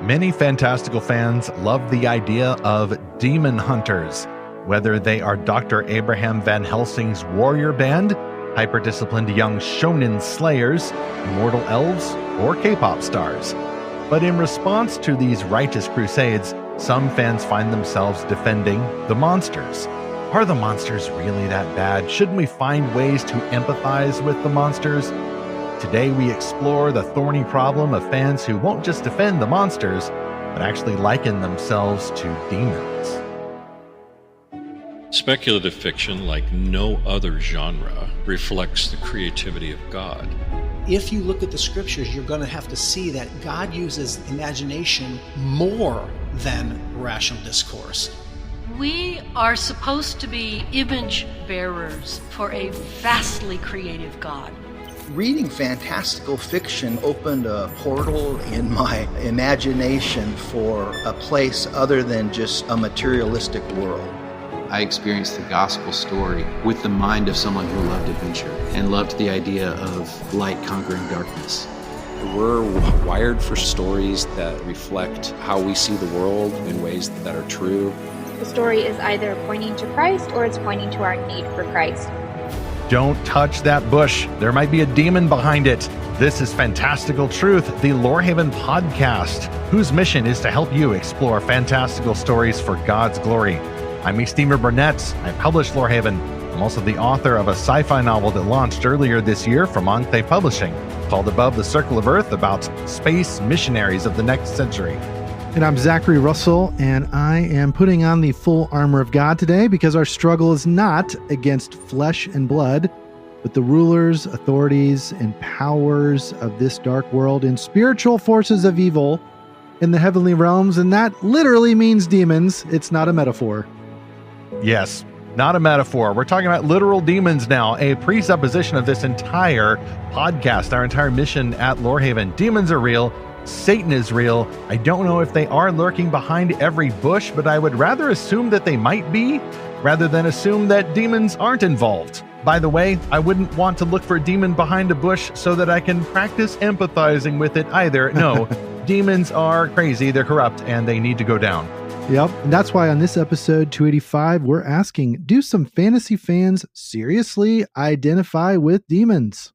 Many fantastical fans love the idea of demon hunters, whether they are Dr. Abraham Van Helsing's warrior band, hyper-disciplined young shonen slayers, immortal elves, or K-pop stars. But in response to these righteous crusades, some fans find themselves defending the monsters. Are the monsters really that bad? Shouldn't we find ways to empathize with the monsters? Today we explore the thorny problem of fans who won't just defend the monsters, but actually liken themselves to demons. Speculative fiction, like no other genre, reflects the creativity of God. If you look at the scriptures, you're going to have to see that God uses imagination more than rational discourse. We are supposed to be image bearers for a vastly creative God. Reading fantastical fiction opened a portal in my imagination for a place other than just a materialistic world. I experienced the gospel story with the mind of someone who loved adventure and loved the idea of light conquering darkness. We're wired for stories that reflect how we see the world in ways that are true. The story is either pointing to Christ or it's pointing to our need for Christ. Don't touch that bush. There might be a demon behind it. This is Fantastical Truth, the Lorehaven podcast, whose mission is to help you explore fantastical stories for God's glory. I'm Steamer Burnett. I publish Lorehaven. I'm also the author of a sci-fi novel that launched earlier this year from Enclave Publishing called Above the Circle of Earth, about space missionaries of the next century. And I'm Zackary Russell, and I am putting on the full armor of God today because our struggle is not against flesh and blood, but the rulers, authorities, and powers of this dark world and spiritual forces of evil in the heavenly realms, and that literally means demons. It's not a metaphor. Yes, not a metaphor. We're talking about literal demons now, a presupposition of this entire podcast, our entire mission at Lorehaven. Demons are real. Satan is real. I don't know if they are lurking behind every bush, but I would rather assume that they might be, rather than assume that demons aren't involved. By the way, I wouldn't want to look for a demon behind a bush so that I can practice empathizing with it either. No, demons are crazy, they're corrupt, and they need to go down. Yep, and that's why on this episode 285, we're asking, do some fantasy fans seriously identify with demons?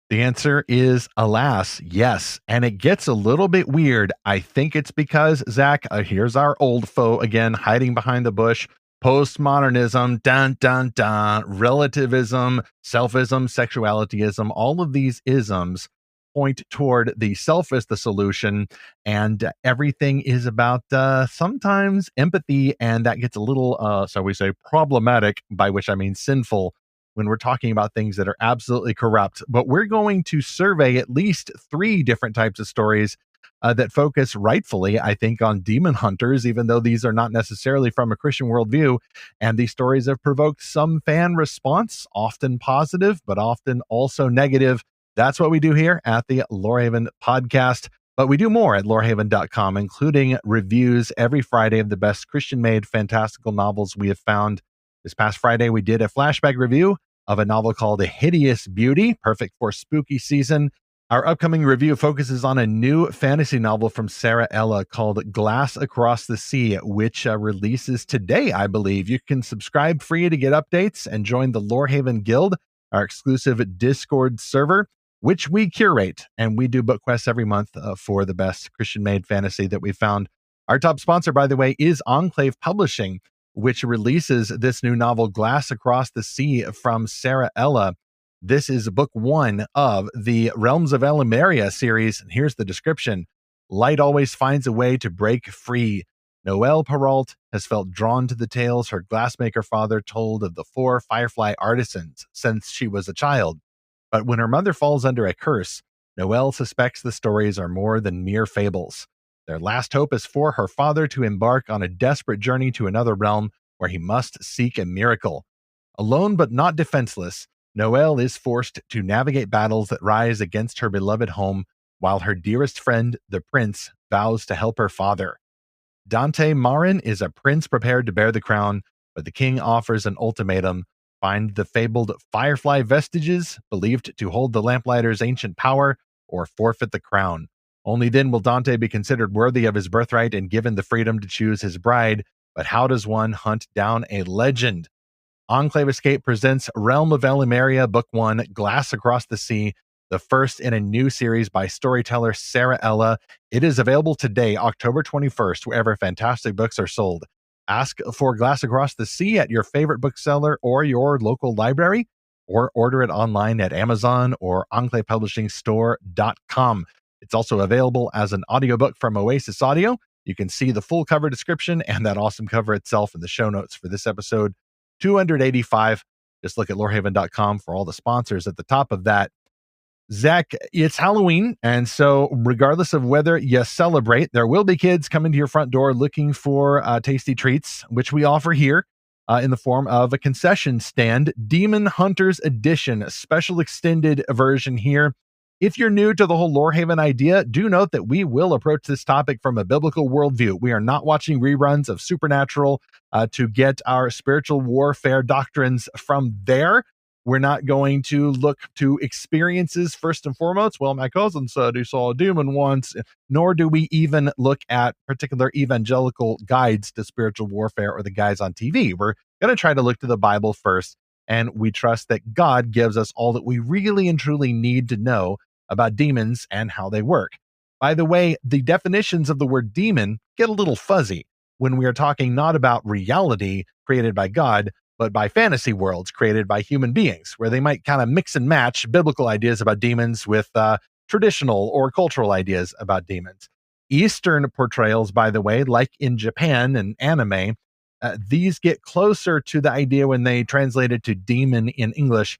The answer is, alas, yes. And it gets a little bit weird. I think it's because, Zach, here's our old foe again, hiding behind the bush. Postmodernism, dun, dun, dun, relativism, selfism, sexualityism, all of these isms point toward the self as the solution, and everything is about sometimes empathy, and that gets a little, so we say, problematic, by which I mean sinful, when we're talking about things that are absolutely corrupt. But we're going to survey at least 3 different types of stories that focus rightfully, I think, on demon hunters, even though these are not necessarily from a Christian worldview. And these stories have provoked some fan response, often positive, but often also negative. That's what we do here at the Lorehaven podcast. But we do more at lorehaven.com, including reviews every Friday of the best Christian-made fantastical novels we have found. This past Friday, we did a flashback review of a novel called A Hideous Beauty, perfect for spooky season. Our upcoming review focuses on a new fantasy novel from Sarah Ella called Glass Across the Sea, which releases today, I believe. You can subscribe free to get updates and join the Lorehaven Guild, our exclusive Discord server, which we curate, and we do book quests every month for the best Christian-made fantasy that we've found. Our top sponsor, by the way, is Enclave Publishing, which releases this new novel, Glass Across the Sea, from Sarah Ella. This is book 1 of the Realms of Elumeria series, and here's the description. Light always finds a way to break free. Noelle Perrault has felt drawn to the tales her glassmaker father told of the 4 firefly artisans since she was a child. But when her mother falls under a curse, Noelle suspects the stories are more than mere fables. Their last hope is for her father to embark on a desperate journey to another realm where he must seek a miracle. Alone but not defenseless, Noelle is forced to navigate battles that rise against her beloved home, while her dearest friend, the prince, vows to help her father. Dante Marin is a prince prepared to bear the crown, but the king offers an ultimatum: find the fabled firefly vestiges believed to hold the lamplighter's ancient power, or forfeit the crown. Only then will Dante be considered worthy of his birthright and given the freedom to choose his bride. But how does one hunt down a legend? Enclave Escape presents Realm of Elimeria, Book 1, Glass Across the Sea, the first in a new series by storyteller Sarah Ella. It is available today, October 21st, wherever fantastic books are sold. Ask for Glass Across the Sea at your favorite bookseller or your local library, or order it online at Amazon or enclavepublishingstore.com. It's also available as an audiobook from Oasis Audio. You can see the full cover description and that awesome cover itself in the show notes for this episode 285. Just look at lorehaven.com for all the sponsors at the top of that. Zach, it's Halloween, and so regardless of whether you celebrate, there will be kids coming to your front door looking for tasty treats, which we offer here in the form of a concession stand, Demon Hunters Edition, a special extended version here. If you're new to the whole Lorehaven idea, do note that we will approach this topic from a biblical worldview. We are not watching reruns of Supernatural to get our spiritual warfare doctrines from there. We're not going to look to experiences first and foremost. Well, my cousin said he saw a demon once, nor do we even look at particular evangelical guides to spiritual warfare or the guys on TV. We're going to try to look to the Bible first, and we trust that God gives us all that we really and truly need to know about demons and how they work. By the way, the definitions of the word demon get a little fuzzy when we are talking not about reality created by God, but by fantasy worlds created by human beings, where they might kind of mix and match biblical ideas about demons with traditional or cultural ideas about demons. Eastern portrayals, by the way, like in Japan and anime, these get closer to the idea when they translate it to demon in English.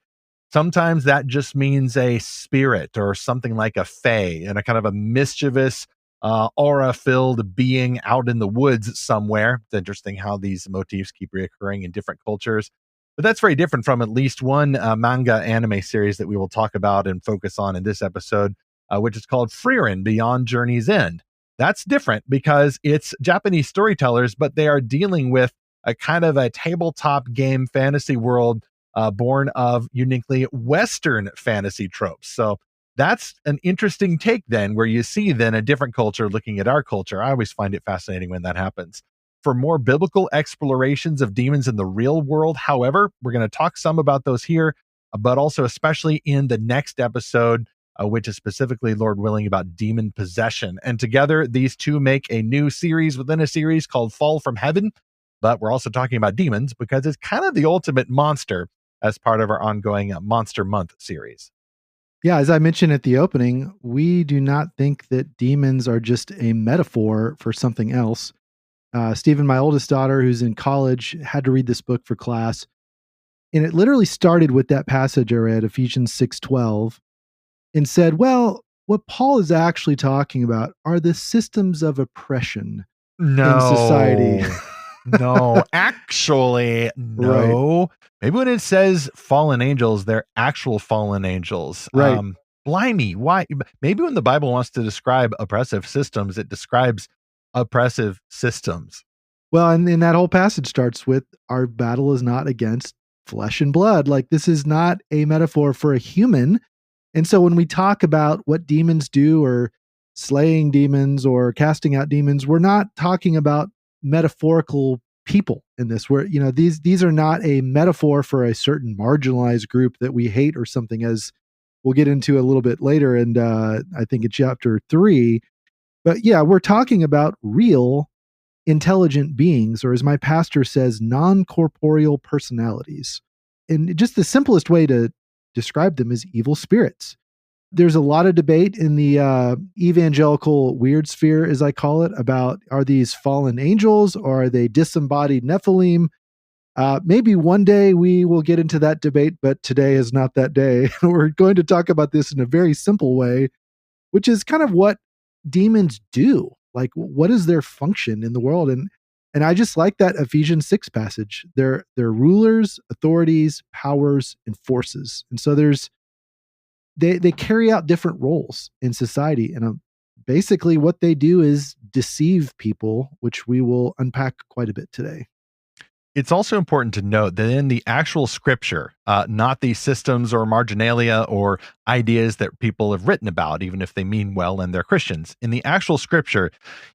Sometimes that just means a spirit or something like a fae and a kind of a mischievous, aura-filled being out in the woods somewhere. It's interesting how these motifs keep reoccurring in different cultures. But that's very different from at least one manga anime series that we will talk about and focus on in this episode, which is called Frieren Beyond Journey's End. That's different because it's Japanese storytellers, but they are dealing with a kind of a tabletop game fantasy world born of uniquely Western fantasy tropes. So that's an interesting take then, where you see then a different culture looking at our culture. I always find it fascinating when that happens. For more biblical explorations of demons in the real world, however, we're going to talk some about those here, but also especially in the next episode, which is specifically, Lord willing, about demon possession. And together, these two make a new series within a series called Fall from Heaven. But we're also talking about demons because it's kind of the ultimate monster as part of our ongoing Monster Month series. Yeah, as I mentioned at the opening, we do not think that demons are just a metaphor for something else. Stephen, my oldest daughter, who's in college, had to read this book for class. And it literally started with that passage I read, Ephesians 6:12, and said, well, what Paul is actually talking about are the systems of oppression in society. No, actually, no. Right. Maybe when it says fallen angels, they're actual fallen angels. Right. Blimey, why? Maybe when the Bible wants to describe oppressive systems, it describes oppressive systems. Well, and that whole passage starts with, our battle is not against flesh and blood. Like, this is not a metaphor for a human. And so when we talk about what demons do, or slaying demons or casting out demons, we're not talking about metaphorical people in this. Where, you know, these are not a metaphor for a certain marginalized group that we hate or something, as we'll get into a little bit later, and I think in chapter 3. But yeah, we're talking about real intelligent beings, or as my pastor says, non-corporeal personalities. And just the simplest way to describe them is evil spirits. There's a lot of debate in the evangelical weird sphere, as I call it, about, are these fallen angels or are they disembodied Nephilim? Maybe one day we will get into that debate, but today is not that day. We're going to talk about this in a very simple way, which is kind of what demons do. Like, what is their function in the world? And I just like that Ephesians 6 passage. They're rulers, authorities, powers, and forces. And so they carry out different roles in society. And basically what they do is deceive people, which we will unpack quite a bit today. It's also important to note that in the actual scripture, not the systems or marginalia or ideas that people have written about, even if they mean well and they're Christians, in the actual scripture,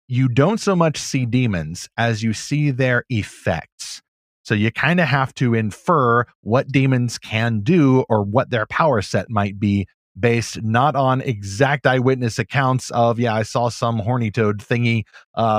you don't so much see demons as you see their effects. So you kind of have to infer what demons can do or what their power set might be based not on exact eyewitness accounts of, yeah, I saw some horny toad thingy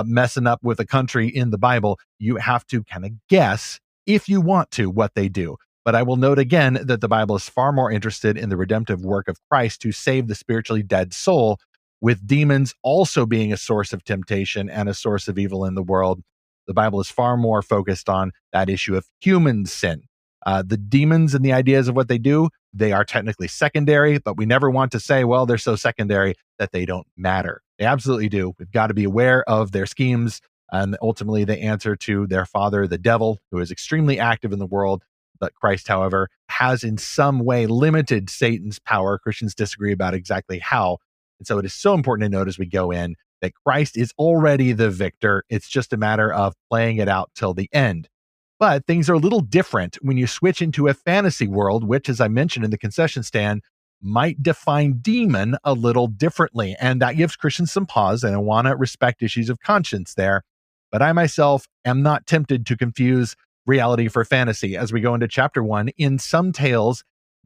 messing up with a country in the Bible. You have to kind of guess, if you want to, what they do. But I will note again that the Bible is far more interested in the redemptive work of Christ to save the spiritually dead soul, with demons also being a source of temptation and a source of evil in the world. The Bible is far more focused on that issue of human sin. The demons and the ideas of what they do, they are technically secondary, but we never want to say, well, they're so secondary that they don't matter. They absolutely do. We've got to be aware of their schemes, and ultimately they answer to their father, the devil, who is extremely active in the world. But Christ, however, has in some way limited Satan's power. Christians disagree about exactly how. And so it is so important to note as we go in that Christ is already the victor. It's just a matter of playing it out till the end. But things are a little different when you switch into a fantasy world, which, as I mentioned in the concession stand, might define demon a little differently. And that gives Christians some pause, and I want to respect issues of conscience there. But I myself am not tempted to confuse reality for fantasy. As we go into chapter 1, in some tales,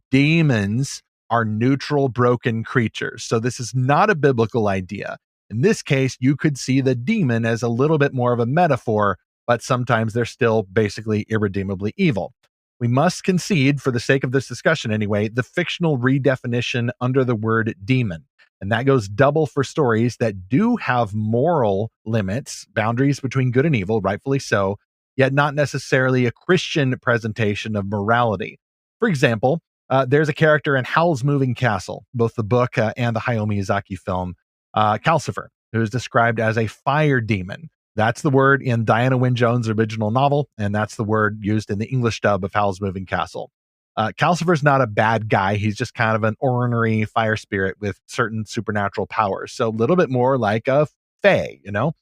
demons are neutral, broken creatures. So this is not a biblical idea. In this case, you could see the demon as a little bit more of a metaphor, but sometimes they're still basically irredeemably evil. We must concede, for the sake of this discussion anyway, the fictional redefinition under the word demon. And that goes double for stories that do have moral limits, boundaries between good and evil, rightfully so, yet not necessarily a Christian presentation of morality. For example, there's a character in Howl's Moving Castle, both the book and the Hayao Miyazaki film, Calcifer, who is described as a fire demon. That's the word in Diana Wynne Jones' original novel, and that's the word used in the English dub of Howl's Moving Castle. Calcifer's not a bad guy. He's just kind of an ornery fire spirit with certain supernatural powers. So a little bit more like a fae, you know?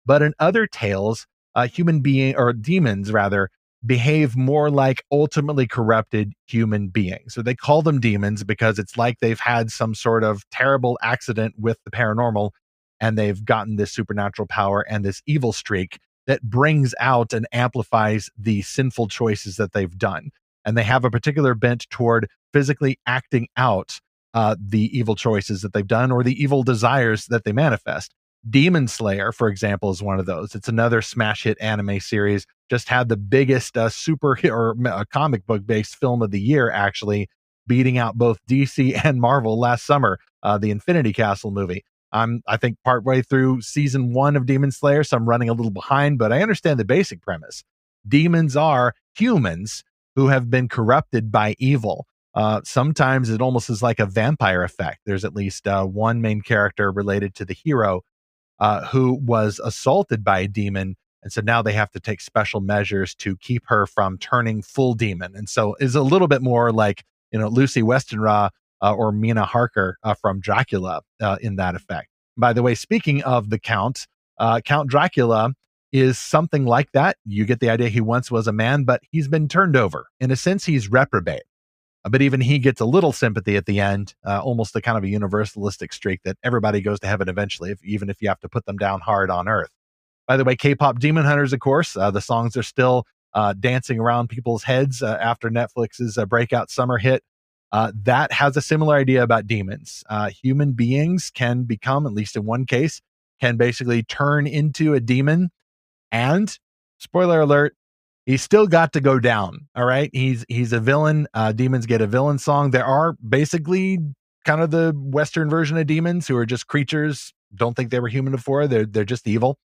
But in other tales, demons rather, behave more like ultimately corrupted human beings. So they call them demons because it's like they've had some sort of terrible accident with the paranormal, and they've gotten this supernatural power and this evil streak that brings out and amplifies the sinful choices that they've done. And they have a particular bent toward physically acting out the evil choices that they've done or the evil desires that they manifest. Demon Slayer, for example, is one of those. It's another smash hit anime series. Just had the biggest comic book based film of the year, actually, beating out both DC and Marvel last summer, the Infinity Castle movie. I think partway through season 1 of Demon Slayer, so I'm running a little behind, but I understand the basic premise. Demons are humans who have been corrupted by evil. Sometimes it almost is like a vampire effect. There's at least one main character related to the hero who was assaulted by a demon, and so now they have to take special measures to keep her from turning full demon. And so is a little bit more like, Lucy Westenra or Mina Harker from Dracula in that effect. By the way, speaking of the Count, Count Dracula is something like that. You get the idea he once was a man, but he's been turned over. In a sense, he's reprobate. But even he gets a little sympathy at the end, almost a kind of a universalistic streak that everybody goes to heaven eventually, even if you have to put them down hard on earth. By the way, K-pop Demon Hunters, of course, the songs are still dancing around people's heads after Netflix's breakout summer hit. That has a similar idea about demons. Human beings can become, at least in one case, can basically turn into a demon. And, spoiler alert, he's still got to go down. All right. He's a villain. Demons get a villain song. There are basically kind of the Western version of demons who are just creatures. Don't think they were human before. They're just evil.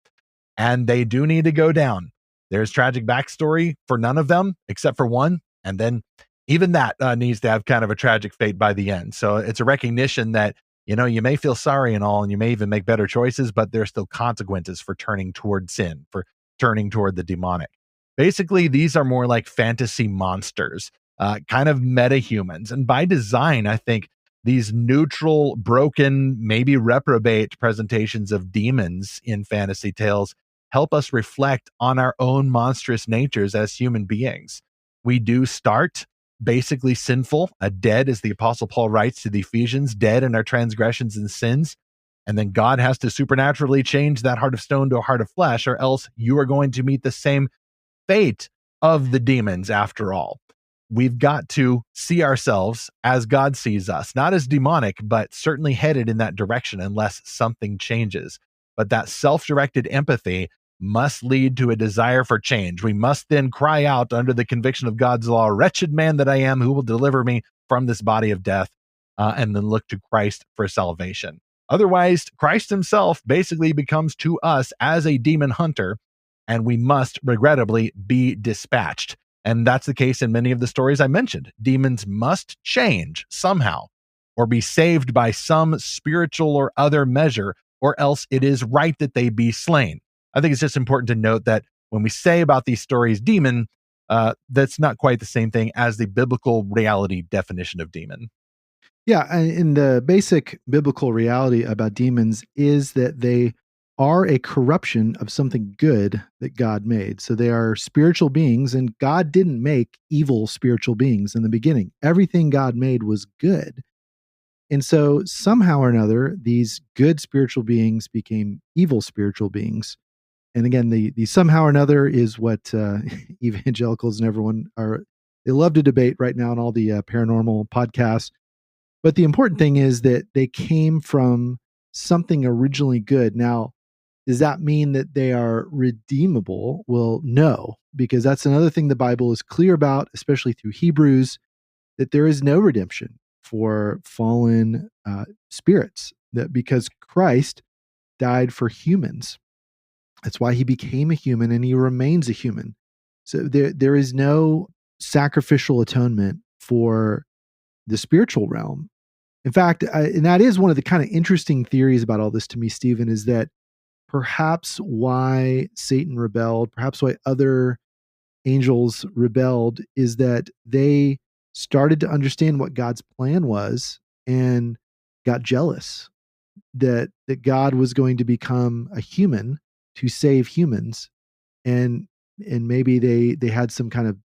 And they do need to go down. There's tragic backstory for none of them except for one. And then even that needs to have kind of a tragic fate by the end. So it's a recognition that, you may feel sorry and all, and you may even make better choices, but there's still consequences for turning toward sin, for turning toward the demonic. Basically, these are more like fantasy monsters, kind of meta-humans. And by design, I think these neutral, broken, maybe reprobate presentations of demons in fantasy tales help us reflect on our own monstrous natures as human beings. We do start basically sinful, dead, as the Apostle Paul writes to the Ephesians, dead in our transgressions and sins. And then God has to supernaturally change that heart of stone to a heart of flesh, or else you are going to meet the same fate of the demons after all. We've got to see ourselves as God sees us, not as demonic, but certainly headed in that direction unless something changes. But that self-directed empathy must lead to a desire for change. We must then cry out under the conviction of God's law, wretched man that I am, who will deliver me from this body of death, and then look to Christ for salvation. Otherwise, Christ himself basically becomes to us as a demon hunter, and we must regrettably be dispatched. And that's the case in many of the stories I mentioned. Demons must change somehow or be saved by some spiritual or other measure, or else it is right that they be slain. I think it's just important to note that when we say about these stories demon, that's not quite the same thing as the biblical reality definition of demon. Yeah, and the basic biblical reality about demons is that they are a corruption of something good that God made. So they are spiritual beings, and God didn't make evil spiritual beings in the beginning. Everything God made was good. And so somehow or another, these good spiritual beings became evil spiritual beings. And again, the somehow or another is what evangelicals and everyone they love to debate right now on all the paranormal podcasts. But the important thing is that they came from something originally good. Now, does that mean that they are redeemable? Well, no, because that's another thing the Bible is clear about, especially through Hebrews, that there is no redemption for fallen spirits, that because Christ died for humans. That's why he became a human and he remains a human. So there is no sacrificial atonement for the spiritual realm. In fact, and that is one of the kind of interesting theories about all this to me, Stephen, is that perhaps why Satan rebelled, perhaps why other angels rebelled, is that they started to understand what God's plan was and got jealous that God was going to become a human to save humans, and maybe they had some kind of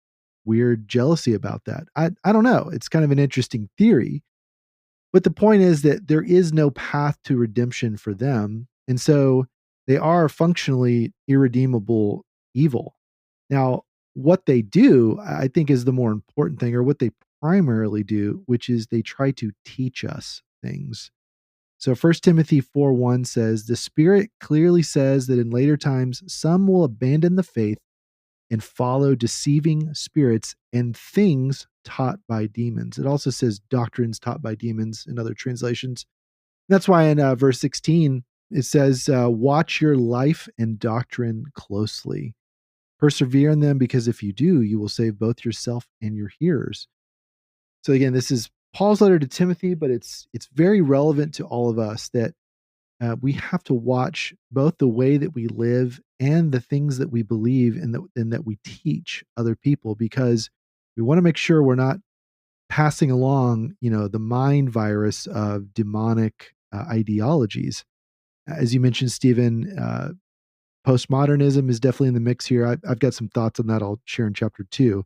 weird jealousy about that. I don't know. It's kind of an interesting theory. But the point is that there is no path to redemption for them. And so they are functionally irredeemable evil. Now, what they do, I think, is the more important thing, or what they primarily do, which is they try to teach us things. So 1 Timothy 4:1 says, the Spirit clearly says that in later times, some will abandon the faith and follow deceiving spirits and things taught by demons. It also says doctrines taught by demons in other translations. That's why in verse 16, it says, watch your life and doctrine closely. Persevere in them, because if you do, you will save both yourself and your hearers. So again, this is Paul's letter to Timothy, but it's very relevant to all of us that we have to watch both the way that we live and the things that we believe and that we teach other people, because we want to make sure we're not passing along, the mind virus of demonic ideologies. As you mentioned, Stephen, postmodernism is definitely in the mix here. I've got some thoughts on that I'll share in chapter 2.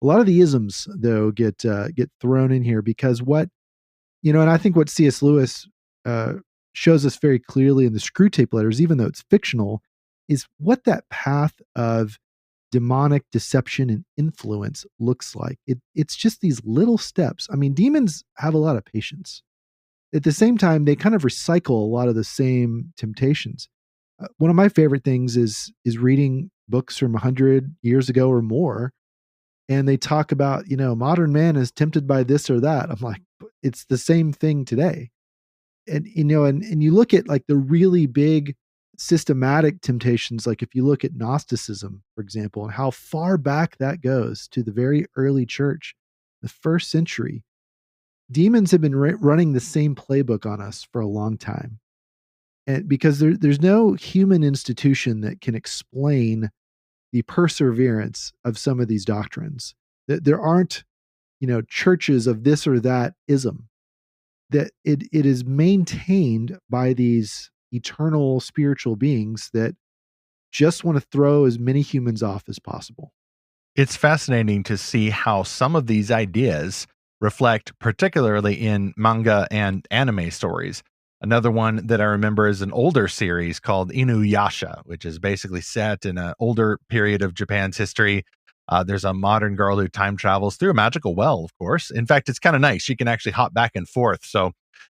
A lot of the isms, though, get thrown in here because and I think what C.S. Lewis shows us very clearly in the Screw Tape Letters, even though it's fictional, is what that path of demonic deception and influence looks like. It's just these little steps. I mean, demons have a lot of patience. At the same time, they kind of recycle a lot of the same temptations. One of my favorite things is reading books from 100 years ago or more, and they talk about, modern man is tempted by this or that. I'm like, it's the same thing today. And, and you look at like the really big systematic temptations, like if you look at Gnosticism, for example, and how far back that goes to the very early church, the first century, demons have been running the same playbook on us for a long time. And because there's no human institution that can explain the perseverance of some of these doctrines. There aren't, churches of this or that ism. That it is maintained by these eternal spiritual beings that just want to throw as many humans off as possible. It's fascinating to see how some of these ideas reflect, particularly in manga and anime stories. Another one that I remember is an older series called Inuyasha, which is basically set in an older period of Japan's history. There's a modern girl who time travels through a magical well, of course. In fact, it's kind of nice. She can actually hop back and forth. So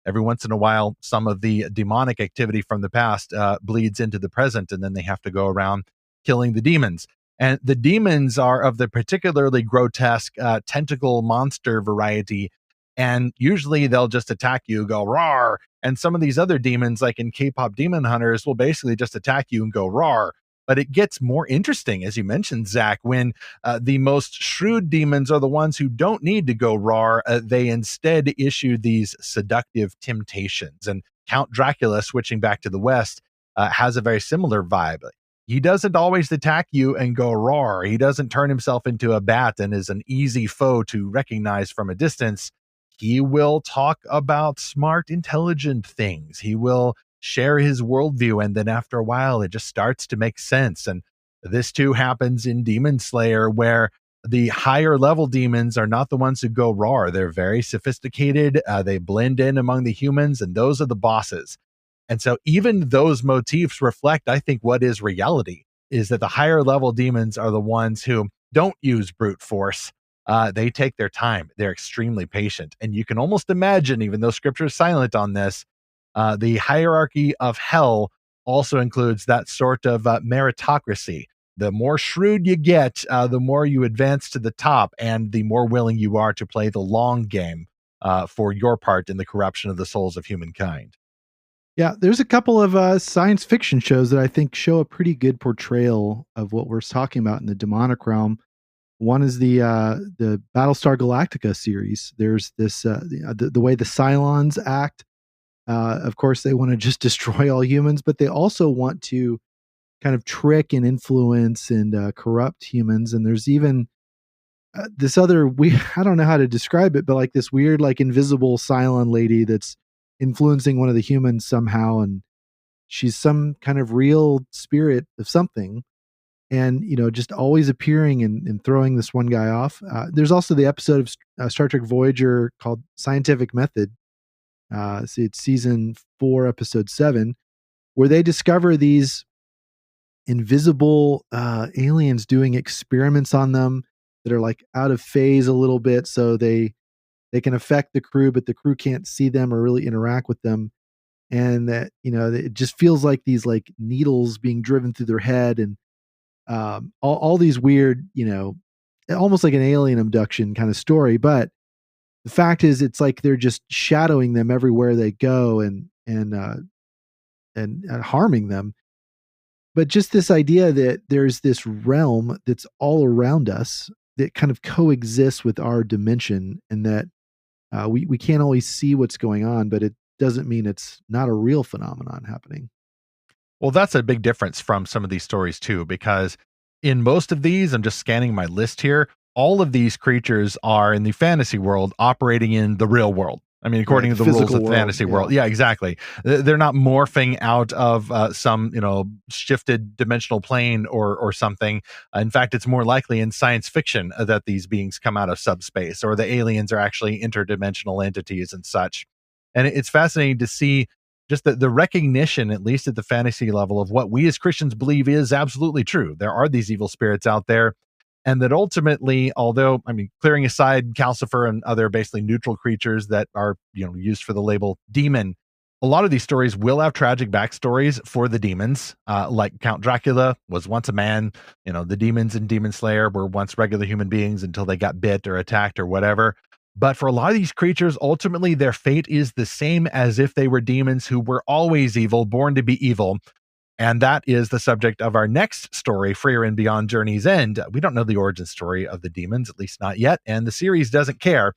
every once in a while, some of the demonic activity from the past bleeds into the present, and then they have to go around killing the demons. And the demons are of the particularly grotesque tentacle monster variety. And usually they'll just attack you, go roar. And some of these other demons, like in K-pop Demon Hunters, will basically just attack you and go roar. But it gets more interesting, as you mentioned, Zach, when the most shrewd demons are the ones who don't need to go roar. They instead issue these seductive temptations. And Count Dracula, switching back to the West, has a very similar vibe. He doesn't always attack you and go roar. He doesn't turn himself into a bat and is an easy foe to recognize from a distance. He will talk about smart, intelligent things. He will share his worldview, and then after a while, it just starts to make sense. And this too happens in Demon Slayer, where the higher level demons are not the ones who go roar. They're very sophisticated. They blend in among the humans, and those are the bosses. And so even those motifs reflect, I think, what is reality, is that the higher level demons are the ones who don't use brute force. They take their time. They're extremely patient. And you can almost imagine, even though scripture is silent on this, the hierarchy of hell also includes that sort of meritocracy. The more shrewd you get, the more you advance to the top, and the more willing you are to play the long game for your part in the corruption of the souls of humankind. Yeah, there's a couple of science fiction shows that I think show a pretty good portrayal of what we're talking about in the demonic realm. One is the Battlestar Galactica series. There's this the way the Cylons act. Of course, they want to just destroy all humans, but they also want to kind of trick and influence and corrupt humans. And there's even this other I don't know how to describe it, but like this weird, like invisible Cylon lady that's influencing one of the humans somehow, and she's some kind of real spirit of something, and just always appearing and throwing this one guy off. There's also the episode of Star Trek Voyager called Scientific Method. It's season 4, episode 7, where they discover these invisible aliens doing experiments on them that are like out of phase a little bit, so they can affect the crew, but the crew can't see them or really interact with them. And that, it just feels like these like needles being driven through their head, and all these weird, almost like an alien abduction kind of story. But the fact is, it's like they're just shadowing them everywhere they go and harming them. But just this idea that there's this realm that's all around us that kind of coexists with our dimension, and that we can't always see what's going on, but it doesn't mean it's not a real phenomenon happening. Well, that's a big difference from some of these stories too, because in most of these, I'm just scanning my list here, all of these creatures are in the fantasy world operating in the real world. I mean, according to the rules of the fantasy world. Yeah, exactly. They're not morphing out of some, shifted dimensional plane or something. In fact, it's more likely in science fiction that these beings come out of subspace, or the aliens are actually interdimensional entities and such. And it's fascinating to see just the recognition, at least at the fantasy level, of what we as Christians believe is absolutely true. There are these evil spirits out there. And that ultimately, although, clearing aside Calcifer and other basically neutral creatures that are, used for the label demon, a lot of these stories will have tragic backstories for the demons. Like Count Dracula was once a man. The demons in Demon Slayer were once regular human beings until they got bit or attacked or whatever. But for a lot of these creatures, ultimately, their fate is the same as if they were demons who were always evil, born to be evil. And that is the subject of our next story, Freer and Beyond Journey's End. We don't know the origin story of the demons, at least not yet, and the series doesn't care.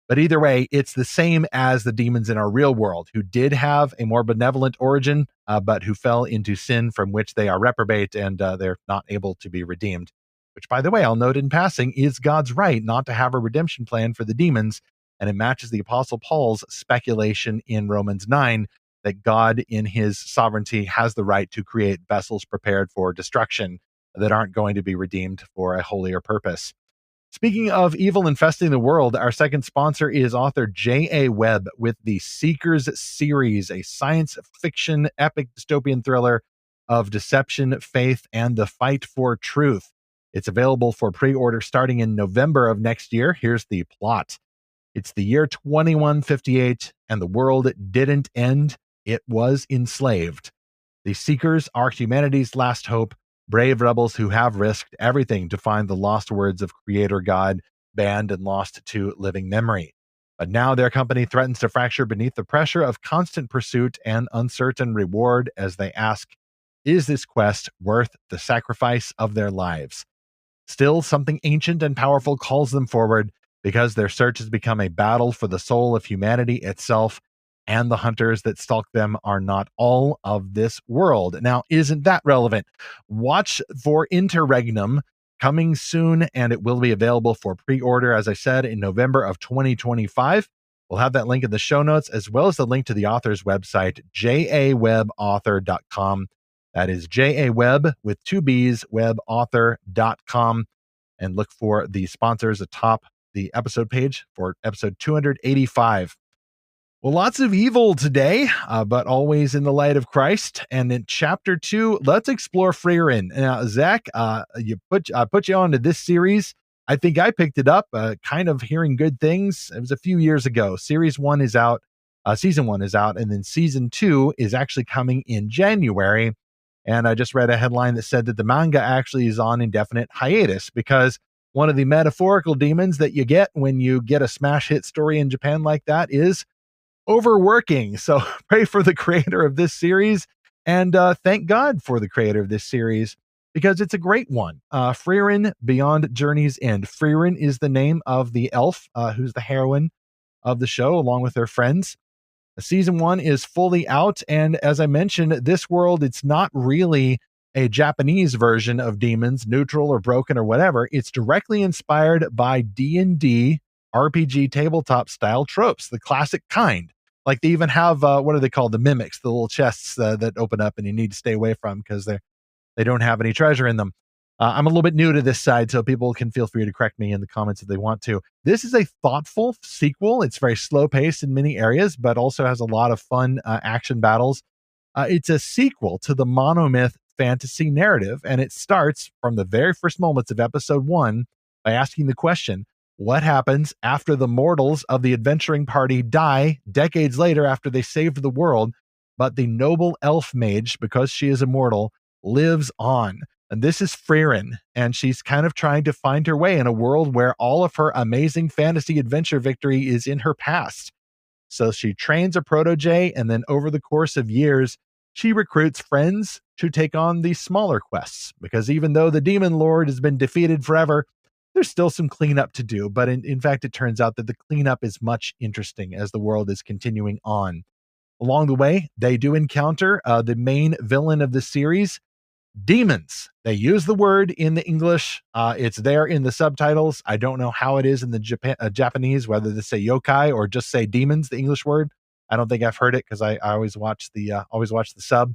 But either way, it's the same as the demons in our real world, who did have a more benevolent origin, but who fell into sin from which they are reprobate, and they're not able to be redeemed. Which, by the way, I'll note in passing, is God's right not to have a redemption plan for the demons, and it matches the Apostle Paul's speculation in Romans 9, that God in his sovereignty has the right to create vessels prepared for destruction that aren't going to be redeemed for a holier purpose. Speaking of evil infesting the world, our second sponsor is author J.A. Webb with the Seekers series, a science fiction epic dystopian thriller of deception, faith, and the fight for truth. It's available for pre-order starting in November of next year. Here's the plot. It's the year 2158, and the world didn't end. It was enslaved. The Seekers are humanity's last hope, brave rebels who have risked everything to find the lost words of Creator God, banned and lost to living memory. But now their company threatens to fracture beneath the pressure of constant pursuit and uncertain reward as they ask, is this quest worth the sacrifice of their lives? Still, something ancient and powerful calls them forward because their search has become a battle for the soul of humanity itself, and the hunters that stalk them are not all of this world. Now, isn't that relevant? Watch for Interregnum coming soon, and it will be available for pre-order, as I said, in November of 2025. We'll have that link in the show notes, as well as the link to the author's website, jawebauthor.com. That is J-A-Web with two B's, webauthor.com. And look for the sponsors atop the episode page for episode 285. Well, lots of evil today, but always in the light of Christ. And in chapter 2, let's explore Frieren. Now, Zach, I put you onto this series. I think I picked it up, kind of hearing good things. It was a few years ago. Season 1 is out, and then season 2 is actually coming in January. And I just read a headline that said that the manga actually is on indefinite hiatus because one of the metaphorical demons that you get when you get a smash hit story in Japan like that is overworking. So pray for the creator of this series, and thank God for the creator of this series because it's a great one. Frieren Beyond Journey's End. Frieren is the name of the elf who's the heroine of the show, along with her friends. Season 1 is fully out, and as I mentioned, this world, it's not really a Japanese version of demons, neutral or broken or whatever. It's directly inspired by D&D RPG tabletop style tropes, the classic kind. Like they even have, what are they called? The mimics, the little chests that open up and you need to stay away from because they don't have any treasure in them. I'm a little bit new to this side, so people can feel free to correct me in the comments if they want to. This is a thoughtful sequel. It's very slow paced in many areas, but also has a lot of fun action battles. It's a sequel to the monomyth fantasy narrative, and it starts from the very first moments of episode 1 by asking the question, what happens after the mortals of the adventuring party die decades later after they saved the world, but the noble elf mage, because she is immortal, lives on? And this is Frieren, and she's kind of trying to find her way in a world where all of her amazing fantasy adventure victory is in her past. So she trains a protege, and then over the course of years, she recruits friends to take on these smaller quests. Because even though the Demon Lord has been defeated forever, there's still some cleanup to do. But in fact, it turns out that the cleanup is much interesting as the world is continuing on. Along the way, they do encounter the main villain of the series, demons. They use the word in the English. It's there in the subtitles. I don't know how it is in the Japanese, whether they say yokai or just say demons, the English word. I don't think I've heard it because I always watch the sub.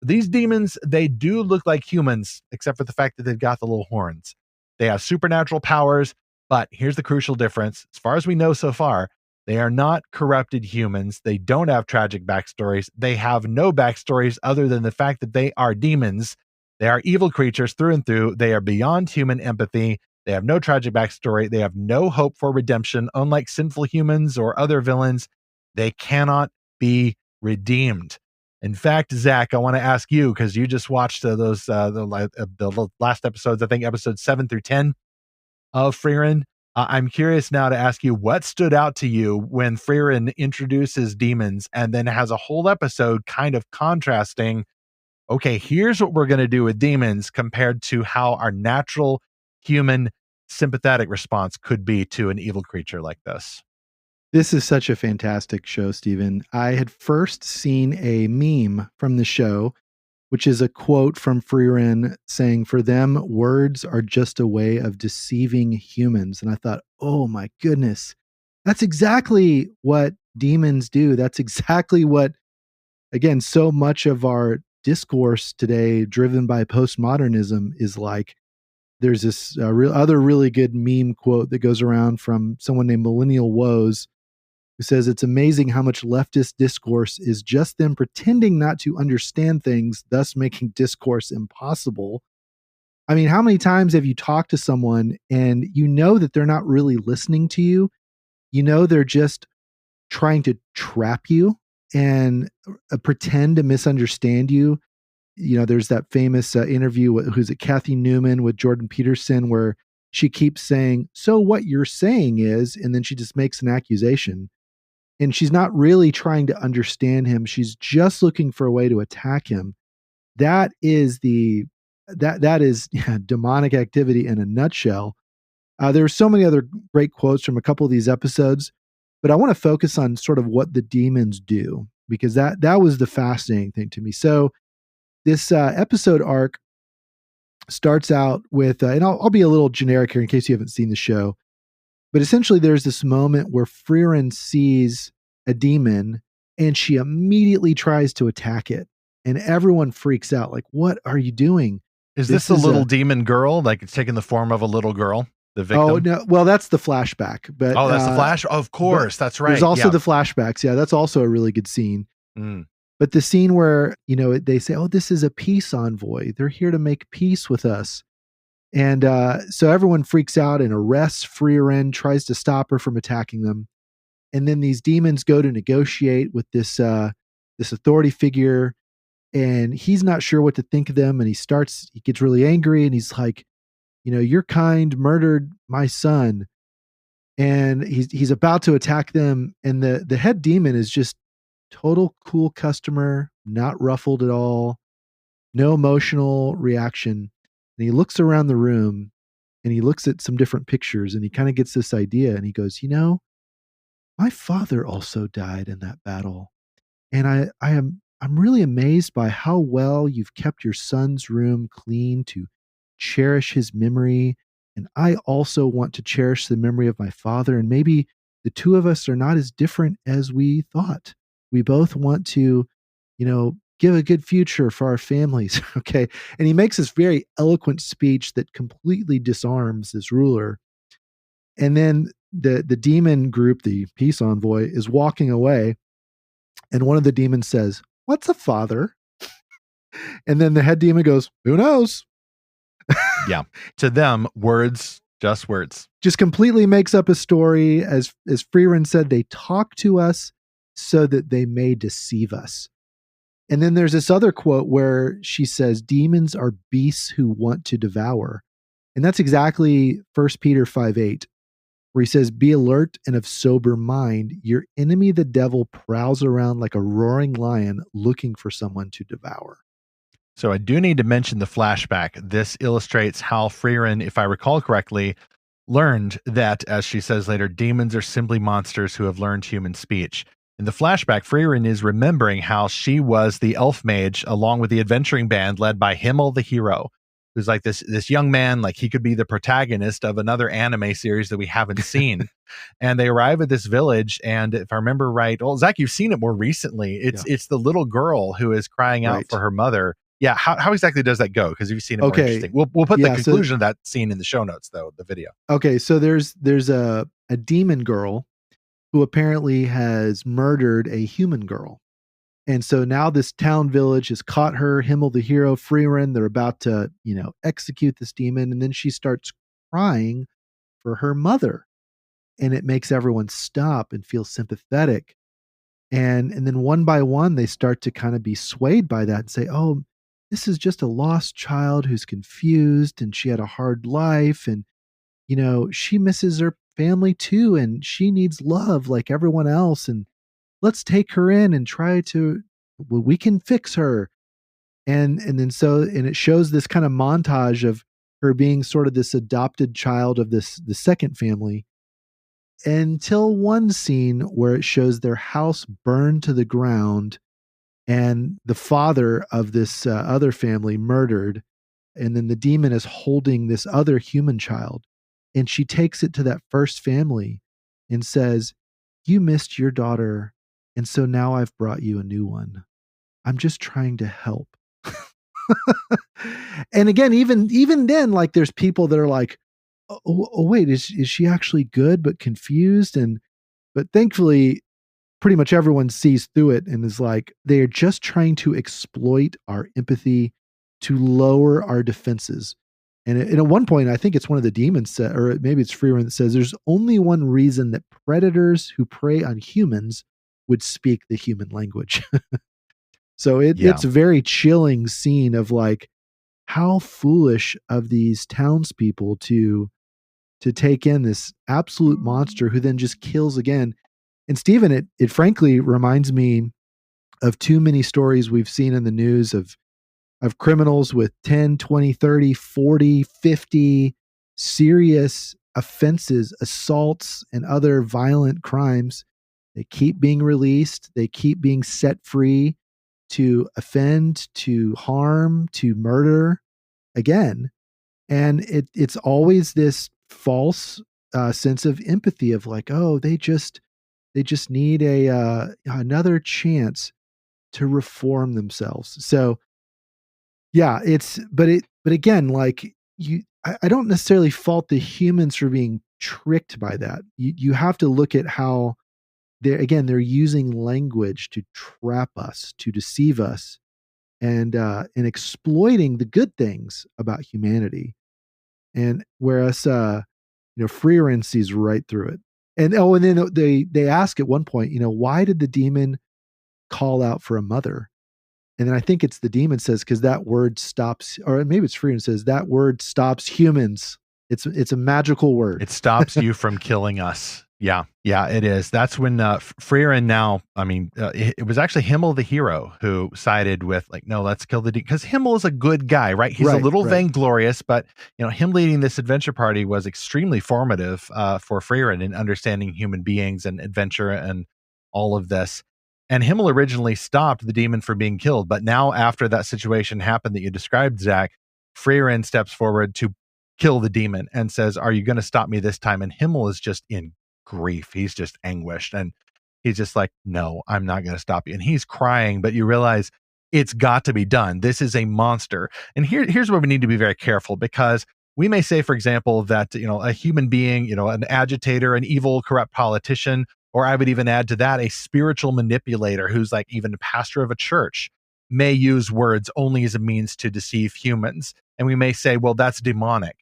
These demons, they do look like humans, except for the fact that they've got the little horns. They have supernatural powers, but here's the crucial difference. As far as we know so far, they are not corrupted humans. They don't have tragic backstories. They have no backstories other than the fact that they are demons. They are evil creatures through and through. They are beyond human empathy. They have no tragic backstory. They have no hope for redemption. Unlike sinful humans or other villains, they cannot be redeemed. In fact, Zach, I want to ask you, because you just watched the last episodes, I think episodes 7 through 10 of Frieren. I'm curious now to ask you, what stood out to you when Frieren introduces demons and then has a whole episode kind of contrasting, okay, here's what we're going to do with demons compared to how our natural human sympathetic response could be to an evil creature like this? This is such a fantastic show, Stephen. I had first seen a meme from the show, which is a quote from Frieren saying, "For them, words are just a way of deceiving humans." And I thought, oh my goodness, that's exactly what demons do. That's exactly what again, so much of our discourse today driven by postmodernism is like, there's this other really good meme quote that goes around from someone named Millennial Woes, who says it's amazing how much leftist discourse is just them pretending not to understand things, thus making discourse impossible. I mean, how many times have you talked to someone and you know that they're not really listening to you? You know, they're just trying to trap you and pretend to misunderstand you. You know, there's that famous interview with, who's it, Kathy Newman with Jordan Peterson, where she keeps saying, so what you're saying is, and then she just makes an accusation. And she's not really trying to understand him. She's just looking for a way to attack him. That is demonic activity in a nutshell. There are so many other great quotes from a couple of these episodes, but I want to focus on sort of what the demons do, because that was the fascinating thing to me. So this episode arc starts out with, and I'll be a little generic here in case you haven't seen the show, but essentially there's this moment where Frieren sees a demon and she immediately tries to attack it. And everyone freaks out. Like, what are you doing? Is this a little demon girl? Like it's taking the form of a little girl, the victim? Oh, no. Well, that's the flashback. But that's the flash? Of course. That's right. There's also the flashbacks. Yeah, that's also a really good scene. Mm. But the scene where, you know, they say, oh, this is a peace envoy. They're here to make peace with us. And so everyone freaks out and arrests Frieren, tries to stop her from attacking them. And then these demons go to negotiate with this authority figure, and he's not sure what to think of them. And he gets really angry, and he's like, you know, your kind murdered my son. And he's about to attack them. And the head demon is just total cool customer, not ruffled at all, no emotional reaction. And he looks around the room and he looks at some different pictures, and he kind of gets this idea, and he goes, you know, my father also died in that battle. And I'm really amazed by how well you've kept your son's room clean to cherish his memory. And I also want to cherish the memory of my father. And maybe the two of us are not as different as we thought. We both want to, you know, give a good future for our families. Okay. And he makes this very eloquent speech that completely disarms this ruler. And then the demon group, the peace envoy, is walking away. And one of the demons says, what's a father? And then the head demon goes, who knows? Yeah. To them, words, just words. Just completely makes up a story. As Frieren said, they talk to us so that they may deceive us. And then there's this other quote where she says, demons are beasts who want to devour. And that's exactly 1 Peter 5:8, where he says, be alert and of sober mind. Your enemy, the devil, prowls around like a roaring lion looking for someone to devour. So I do need to mention the flashback. This illustrates how Frieren, if I recall correctly, learned that, as she says later, demons are simply monsters who have learned human speech. In the flashback, Frieren is remembering how she was the elf mage along with the adventuring band led by Himmel the hero, who's like this young man, like he could be the protagonist of another anime series that we haven't seen. And they arrive at this village, and if I remember right, well, Zach, you've seen it more recently. It's the little girl who is crying out for her mother. Yeah, how exactly does that go? Because you've seen it more interesting. We'll put the conclusion of that scene in the show notes, though, the video. Okay, so there's a demon girl who apparently has murdered a human girl. And so now this town village has caught her, Himmel the hero, Frieren. They're about to, you know, execute this demon. And then she starts crying for her mother. And it makes everyone stop and feel sympathetic. And then one by one, they start to kind of be swayed by that and say, oh, this is just a lost child who's confused, and she had a hard life. And, you know, she misses her family too, and she needs love like everyone else. And let's take her in and we can fix her. And it shows this kind of montage of her being sort of this adopted child of the second family, until one scene where it shows their house burned to the ground and the father of this other family murdered. And then the demon is holding this other human child, and she takes it to that first family and says, you missed your daughter, and so now I've brought you a new one. I'm just trying to help. And again, even then, like there's people that are like, oh wait, is she actually good but confused? But thankfully, pretty much everyone sees through it and is like, they are just trying to exploit our empathy to lower our defenses. And at one point, I think it's one of the demons, or maybe it's Freeman, that says there's only one reason that predators who prey on humans would speak the human language. So it's a very chilling scene of like how foolish of these townspeople to take in this absolute monster who then just kills again. And Stephen, it frankly reminds me of too many stories we've seen in the news of criminals with 10, 20, 30, 40, 50 serious offenses, assaults, and other violent crimes. They keep being released. They keep being set free to offend, to harm, to murder again. And it's always this false sense of empathy of like, oh, they just need another chance to reform themselves. So yeah, but again, like I don't necessarily fault the humans for being tricked by that. You have to look at how they're using language to trap us, to deceive us, and exploiting the good things about humanity. And whereas Freerin sees right through it. And then they ask at one point, why did the demon call out for a mother? And then I think it's the demon says, because that word stops, or maybe it's Freerin says, that word stops humans. It's a magical word. It stops you from killing us. Yeah, it is. That's when Freerin it was actually Himmel the hero who sided with like, no, let's kill the demon. Because Himmel is a good guy, right? He's a little vainglorious, but him leading this adventure party was extremely formative for Freerin in understanding human beings and adventure and all of this. And Himmel originally stopped the demon from being killed, but now after that situation happened that you described, Zach, Freerin steps forward to kill the demon and says, are you going to stop me this time? And Himmel is just in grief. He's just anguished. And he's just like, no, I'm not going to stop you. And he's crying, but you realize it's got to be done. This is a monster. And here's where we need to be very careful, because we may say, for example, that, a human being, an agitator, an evil, corrupt politician, or I would even add to that, a spiritual manipulator who's like even a pastor of a church may use words only as a means to deceive humans. And we may say, well, that's demonic.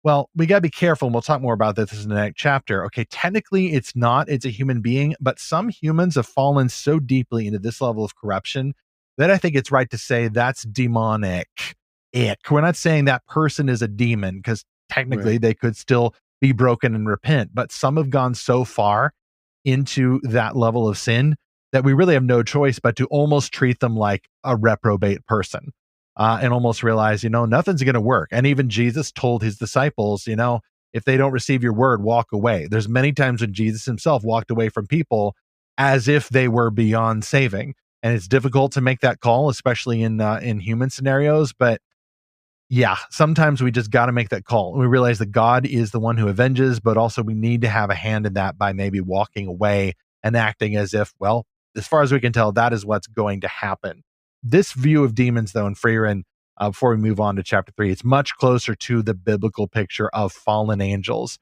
Well, we got to be careful, and we'll talk more about this in the next chapter. Okay, technically it's not, it's a human being, but some humans have fallen so deeply into this level of corruption that I think it's right to say that's demonic. We're not saying that person is a demon, because technically they could still be broken and repent, but some have gone so far into that level of sin that we really have no choice but to almost treat them like a reprobate person. And almost realize, nothing's going to work. And even Jesus told his disciples, if they don't receive your word, walk away. There's many times when Jesus himself walked away from people as if they were beyond saving. And it's difficult to make that call, especially in human scenarios. But yeah, sometimes we just got to make that call. And we realize that God is the one who avenges, but also we need to have a hand in that by maybe walking away and acting as if, well, as far as we can tell, that is what's going to happen. This view of demons, though, in Freerin, before we move on to chapter 3, it's much closer to the biblical picture of fallen angels.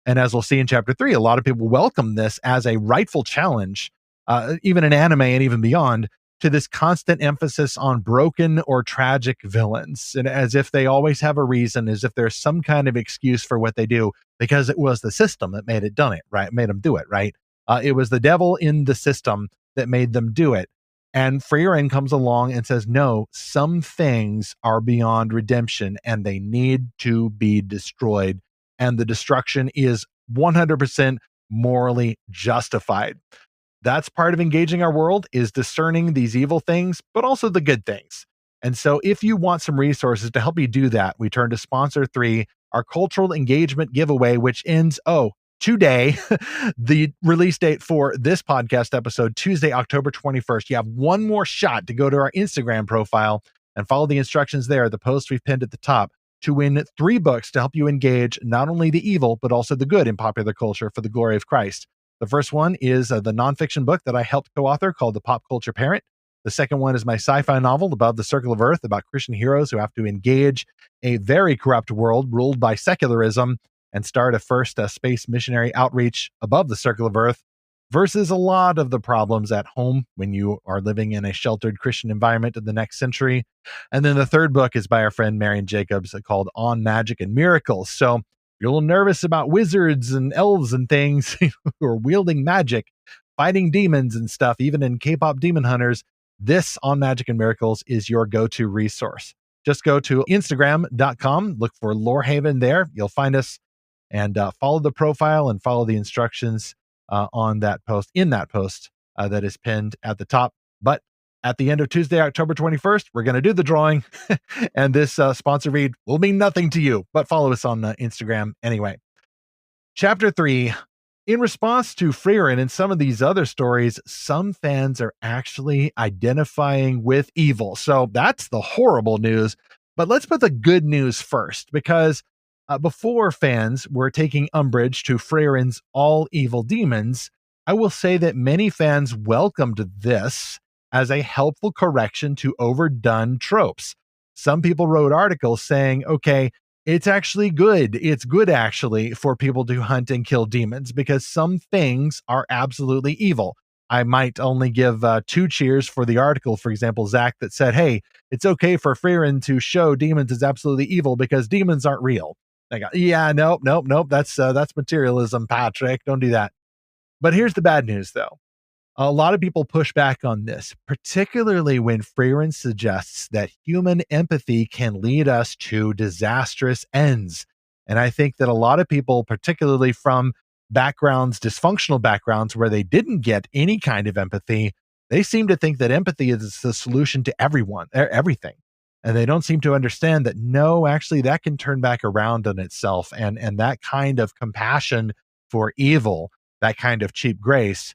And as we'll see in chapter 3, a lot of people welcome this as a rightful challenge, even in anime and even beyond, to this constant emphasis on broken or tragic villains, and as if they always have a reason, as if there's some kind of excuse for what they do, because it was the system that made them do it, right? It was the devil in the system that made them do it. And Freerin comes along and says, no, some things are beyond redemption and they need to be destroyed. And the destruction is 100% morally justified. That's part of engaging our world, is discerning these evil things, but also the good things. And so if you want some resources to help you do that, we turn to Sponsor 3, our cultural engagement giveaway, which ends, today, the release date for this podcast episode, Tuesday, October 21st. You have one more shot to go to our Instagram profile and follow the instructions there, the post we've pinned at the top, to win 3 books to help you engage not only the evil, but also the good in popular culture for the glory of Christ. The first one is the nonfiction book that I helped co-author called The Pop Culture Parent. The second one is my sci-fi novel, Above the Circle of Earth, about Christian heroes who have to engage a very corrupt world ruled by secularism and start a first space missionary outreach above the Circle of Earth versus a lot of the problems at home when you are living in a sheltered Christian environment in the next century. And then the third book is by our friend Marion Jacobs called On Magic and Miracles. So if you're a little nervous about wizards and elves and things who are wielding magic, fighting demons and stuff, even in K-pop Demon Hunters, this On Magic and Miracles is your go-to resource. Just go to Instagram.com, look for Lorehaven there. You'll find us and follow the profile and follow the instructions on that post, that is pinned at the top. But at the end of Tuesday, October 21st, we're going to do the drawing, and this sponsor read will mean nothing to you, but follow us on Instagram anyway. Chapter 3. In response to Frieren and some of these other stories, some fans are actually identifying with evil. So that's the horrible news. But let's put the good news first, because before fans were taking umbrage to Frieren's all evil demons, I will say that many fans welcomed this as a helpful correction to overdone tropes. Some people wrote articles saying, okay, it's actually good. It's good, actually, for people to hunt and kill demons because some things are absolutely evil. I might only give 2 cheers for the article, for example, Zach, that said, hey, it's okay for Frieren to show demons as absolutely evil because demons aren't real. I go, yeah, nope. That's materialism, Patrick. Don't do that. But here's the bad news, though. A lot of people push back on this, particularly when Frieren suggests that human empathy can lead us to disastrous ends. And I think that a lot of people, particularly from dysfunctional backgrounds where they didn't get any kind of empathy, they seem to think that empathy is the solution to everything. And they don't seem to understand that, no, actually, that can turn back around on itself. And that kind of compassion for evil, that kind of cheap grace,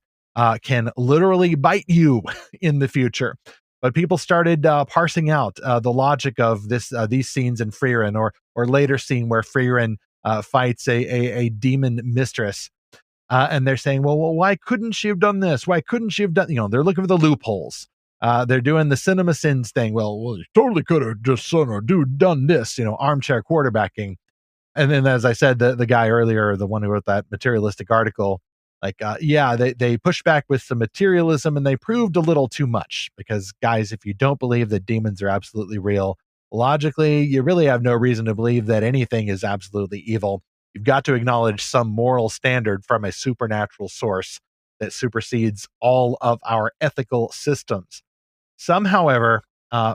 can literally bite you in the future. But people started parsing out the logic of these scenes in Frieren, or later scene where Frieren fights a demon mistress. And they're saying, well, why couldn't she have done this? Why couldn't she have done, they're looking for the loopholes. They're doing the cinema sins thing. Well, you totally could have just done this, armchair quarterbacking. And then, as I said, the guy earlier, the one who wrote that materialistic article, they pushed back with some materialism and they proved a little too much because, guys, if you don't believe that demons are absolutely real, logically, you really have no reason to believe that anything is absolutely evil. You've got to acknowledge some moral standard from a supernatural source that supersedes all of our ethical systems. Some, however,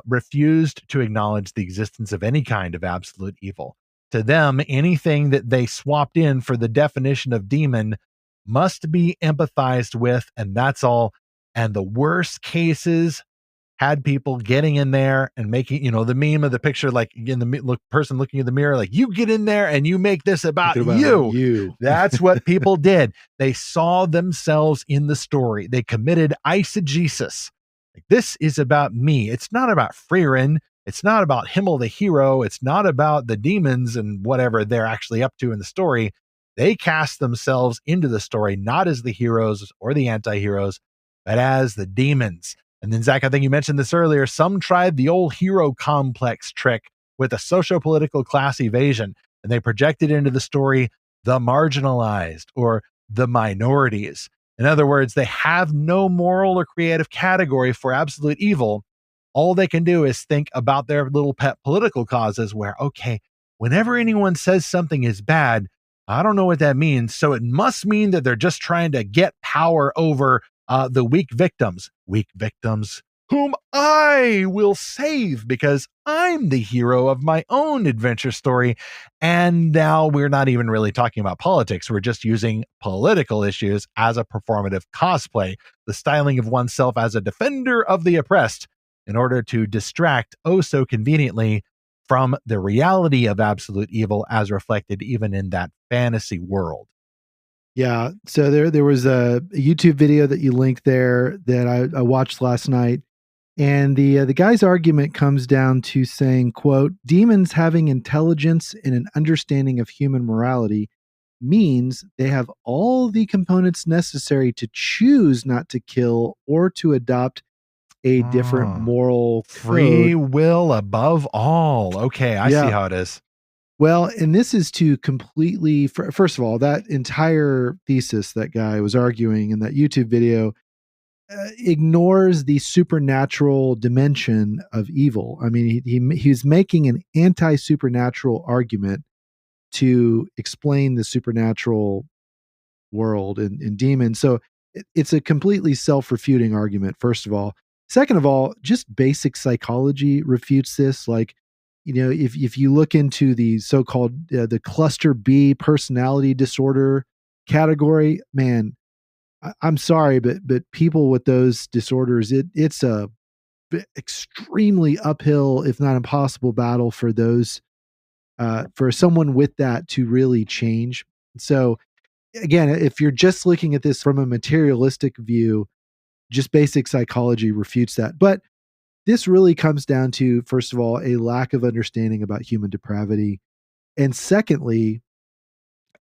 refused to acknowledge the existence of any kind of absolute evil. To them, anything that they swapped in for the definition of demon must be empathized with, and that's all. And the worst cases had people getting in there and making, the meme of the picture, like in the person looking in the mirror, like, you get in there and you make this about you. That's what people did. They saw themselves in the story. They committed eisegesis. Like, this is about me. It's not about Frieren. It's not about Himmel the hero. It's not about the demons and whatever they're actually up to in the story. They cast themselves into the story, not as the heroes or the anti-heroes, but as the demons. And then, Zach, I think you mentioned this earlier, some tried the old hero complex trick with a socio-political class evasion, and they projected into the story the marginalized or the minorities. In other words, they have no moral or creative category for absolute evil. All they can do is think about their little pet political causes where, okay, whenever anyone says something is bad, I don't know what that means. So it must mean that they're just trying to get power over the weak victims whom I will save because I'm the hero of my own adventure story. And now we're not even really talking about politics. We're just using political issues as a performative cosplay, the styling of oneself as a defender of the oppressed in order to distract, oh so conveniently, from the reality of absolute evil as reflected even in that fantasy world. Yeah. So there was a YouTube video that you linked there that I watched last night. And the guy's argument comes down to saying, quote, demons having intelligence and an understanding of human morality means they have all the components necessary to choose not to kill or to adopt a different moral free code. will above all. Okay, I see Yeah. how it is. Well, and this is to completely, first of all, that entire thesis that guy was arguing in that YouTube video ignores the supernatural dimension of evil. I mean, he's making an anti-supernatural argument to explain the supernatural world and demons. So it's a completely self-refuting argument, first of all. Second of all, just basic psychology refutes this. Like, if you look into the so-called the cluster B personality disorder category, man, I'm sorry, but people with those disorders, it's a extremely uphill, if not impossible, battle for those for someone with that to really change. So again, if you're just looking at this from a materialistic view, just basic psychology refutes that. But this really comes down to, first of all, a lack of understanding about human depravity. And secondly,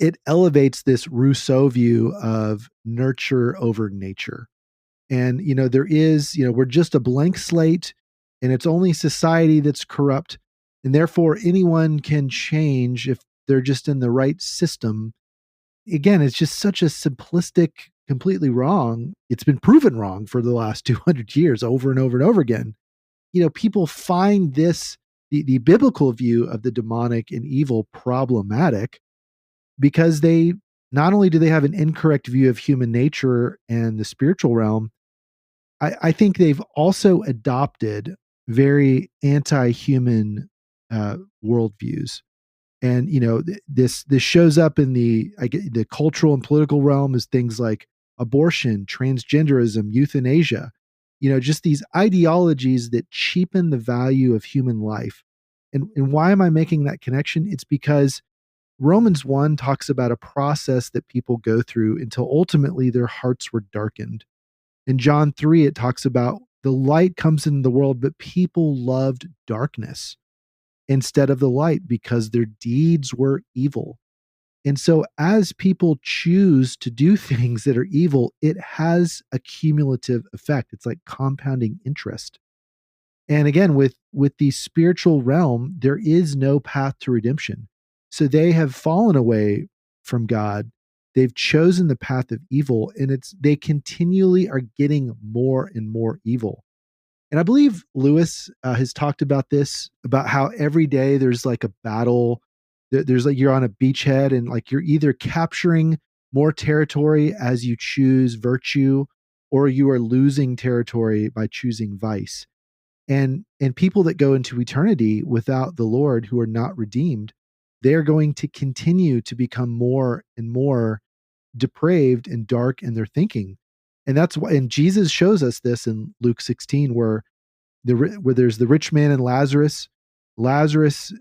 it elevates this Rousseau view of nurture over nature. And, there is, we're just a blank slate and it's only society that's corrupt. And therefore, anyone can change if they're just in the right system. Again, it's just such a simplistic, completely wrong. It's been proven wrong for the last 200 years over and over and over again. People find this, the biblical view of the demonic and evil problematic because they not only do they have an incorrect view of human nature and the spiritual realm, I think they've also adopted very anti-human worldviews. And this shows up in the cultural and political realm as things like abortion, transgenderism, euthanasia. Just these ideologies that cheapen the value of human life. And why am I making that connection? It's because Romans 1 talks about a process that people go through until ultimately their hearts were darkened. In John 3, it talks about the light comes into the world, but people loved darkness instead of the light because their deeds were evil. And so as people choose to do things that are evil, it has a cumulative effect. It's like compounding interest. And again, with the spiritual realm, there is no path to redemption. So they have fallen away from God. They've chosen the path of evil, and they continually are getting more and more evil. And I believe Lewis has talked about this, about how every day there's like a battle. There's like you're on a beachhead and like you're either capturing more territory as you choose virtue, or you are losing territory by choosing vice. And people that go into eternity without the Lord, who are not redeemed, they're going to continue to become more and more depraved and dark in their thinking. And that's why, and Jesus shows us this in Luke 16, where there's the rich man and Lazarus. Lazarus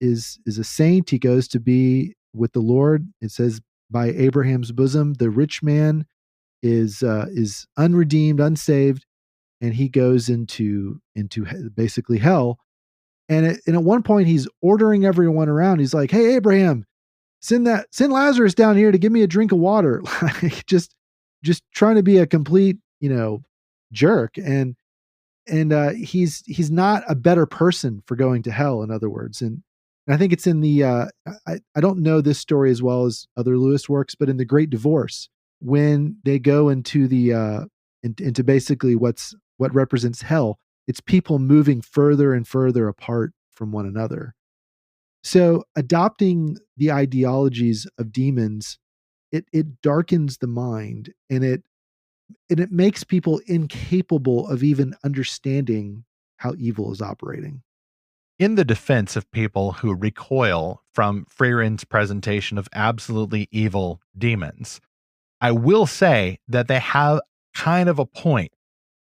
is a saint. He goes to be with the Lord. It says by Abraham's bosom. The rich man is unredeemed, unsaved, and he goes into basically hell. And at one point, he's ordering everyone around. He's like, "Hey, Abraham, send Lazarus down here to give me a drink of water." Like just trying to be a complete jerk. And he's not a better person for going to hell, in other words. And I think it's in the I don't know this story as well as other Lewis works, but in The Great Divorce, when they go into the into basically what represents hell, it's people moving further and further apart from one another. So adopting the ideologies of demons, it darkens the mind, and it makes people incapable of even understanding how evil is operating. In the defense of people who recoil from Freyrind's presentation of absolutely evil demons, I will say that they have kind of a point,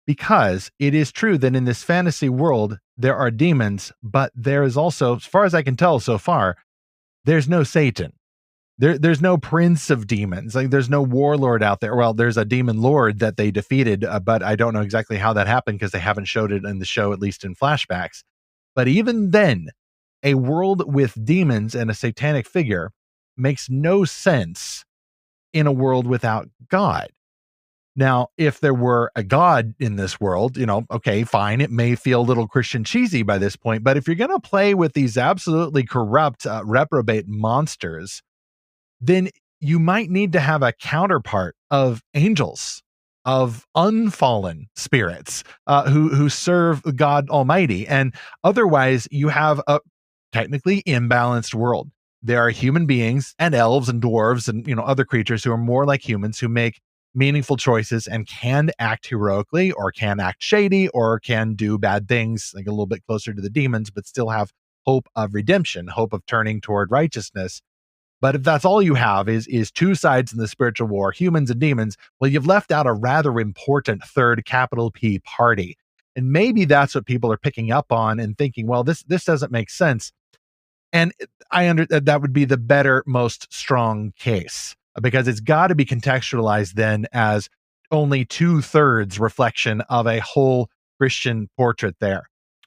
because it is true that in this fantasy world, there are demons, but there is also, as far as I can tell so far, there's no Satan. There's no prince of demons. Like there's no warlord out there. Well, there's a demon lord that they defeated, but I don't know exactly how that happened because they haven't showed it in the show, at least in flashbacks. But even then, a world with demons and a satanic figure makes no sense in a world without God. Now, if there were a God in this world, okay, fine. It may feel a little Christian cheesy by this point, but if you're going to play with these absolutely corrupt, reprobate monsters, then you might need to have a counterpart of angels, of unfallen spirits who serve God Almighty. And otherwise, you have a technically imbalanced world. There are human beings and elves and dwarves and other creatures who are more like humans, who make meaningful choices and can act heroically or can act shady or can do bad things, like a little bit closer to the demons, but still have hope of redemption, hope of turning toward righteousness. But if that's all you have is two sides in the spiritual war, humans and demons, well, you've left out a rather important third capital P party. And maybe that's what people are picking up on and thinking, well, this doesn't make sense. And that would be the better, most strong case, because it's got to be contextualized then as only 2/3 reflection of a whole Christian portrait there.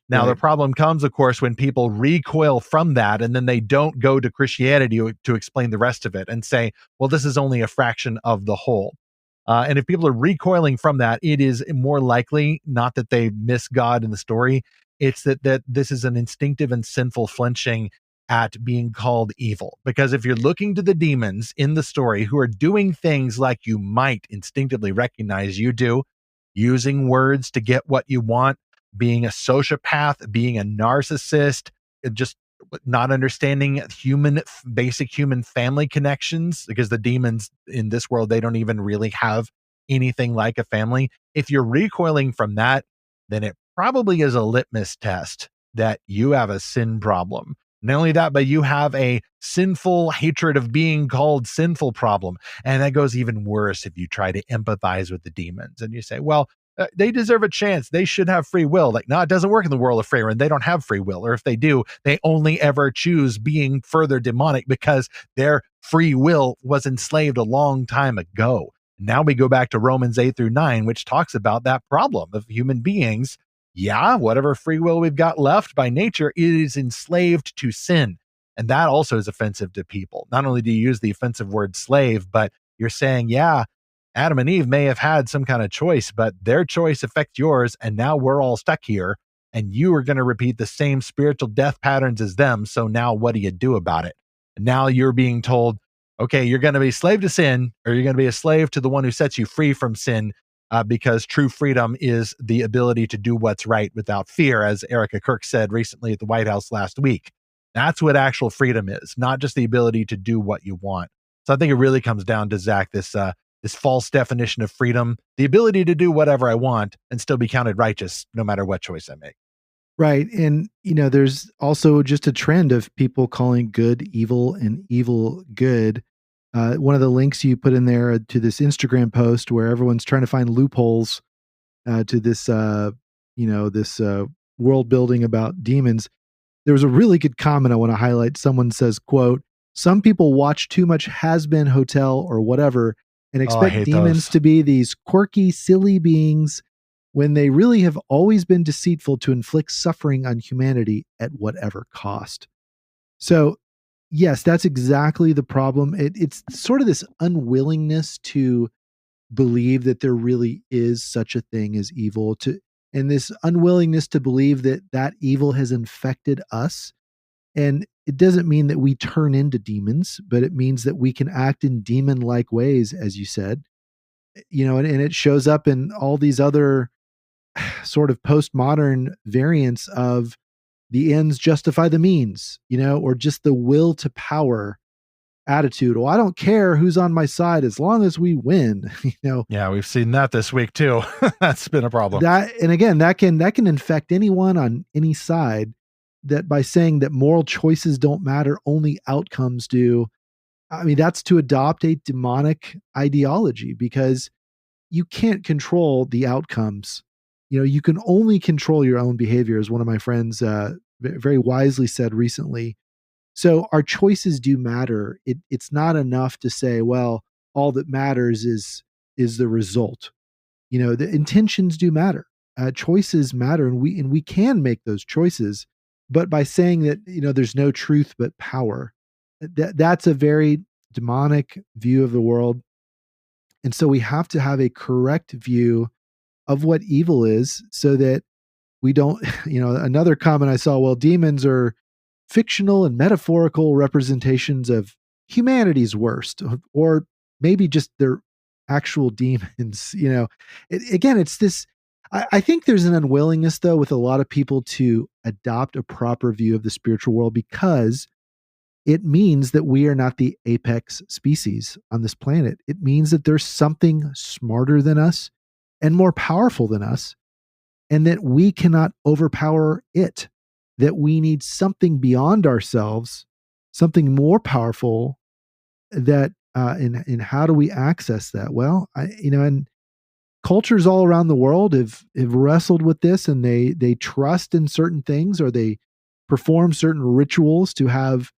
Now, the problem comes, of course, when people recoil from that and then they don't go to Christianity to explain the rest of it and say, well, this is only a fraction of the whole. And if people are recoiling from that, it is more likely not that they miss God in the story. It's that this is an instinctive and sinful flinching at being called evil. Because if you're looking to the demons in the story who are doing things like you might instinctively recognize you do, using words to get what you want, being a sociopath, being a narcissist, just not understanding basic human family connections, because the demons in this world, they don't even really have anything like a family. If you're recoiling from that, then it probably is a litmus test that you have a sin problem. Not only that, but you have a sinful hatred of being called sinful problem. And that goes even worse if you try to empathize with the demons and you say, well, they deserve a chance. They should have free will. Like, no, it doesn't work in the world of Freyrin. They don't have free will. Or if they do, they only ever choose being further demonic because their free will was enslaved a long time ago. Now we go back to Romans 8-9, which talks about that problem of human beings. Yeah, whatever free will we've got left by nature is enslaved to sin. And that also is offensive to people. Not only do you use the offensive word slave, but you're saying, yeah, Adam and Eve may have had some kind of choice, but their choice affects yours. And now we're all stuck here and you are going to repeat the same spiritual death patterns as them. So now what do you do about it? And now you're being told, okay, you're going to be a slave to sin, or you're going to be a slave to the one who sets you free from sin, because true freedom is the ability to do what's right without fear, as Erica Kirk said recently at the White House last week. That's what actual freedom is, not just the ability to do what you want. So I think it really comes down to, Zach, this false definition of freedom, the ability to do whatever I want and still be counted righteous no matter what choice I make. Right. And, there's also just a trend of people calling good evil and evil good. One of the links you put in there to this Instagram post where everyone's trying to find loopholes to this, this world building about demons. There was a really good comment I want to highlight. Someone says, quote, "Some people watch too much Has-Been Hotel or whatever and expect demons to be these quirky, silly beings when they really have always been deceitful to inflict suffering on humanity at whatever cost." So, yes, that's exactly the problem. It's sort of this unwillingness to believe that there really is such a thing as evil, and this unwillingness to believe that evil has infected us. And it doesn't mean that we turn into demons, but it means that we can act in demon-like ways, as you said. And it shows up in all these other sort of postmodern variants of the ends justify the means, or just the will to power attitude. Well, I don't care who's on my side as long as we win. Yeah, we've seen that this week too. That's been a problem. And again, that can infect anyone on any side. That by saying that moral choices don't matter, only outcomes do. I mean, that's to adopt a demonic ideology, because you can't control the outcomes. You can only control your own behavior, as one of my friends very wisely said recently. So our choices do matter. It's not enough to say, well, all that matters is the result. The intentions do matter. Choices matter, and we can make those choices. But by saying that, there's no truth but power, that's a very demonic view of the world. And so we have to have a correct view of what evil is so that we don't, another comment I saw, well, demons are fictional and metaphorical representations of humanity's worst, or maybe just their actual demons. Again, it's this, I think there's an unwillingness though with a lot of people to adopt a proper view of the spiritual world because it means that we are not the apex species on this planet. It means that there's something smarter than us and more powerful than us, and that we cannot overpower it, that we need something beyond ourselves, something more powerful. That in how do we access that? Well, and cultures all around the world have wrestled with this, and they trust in certain things, or they perform certain rituals to have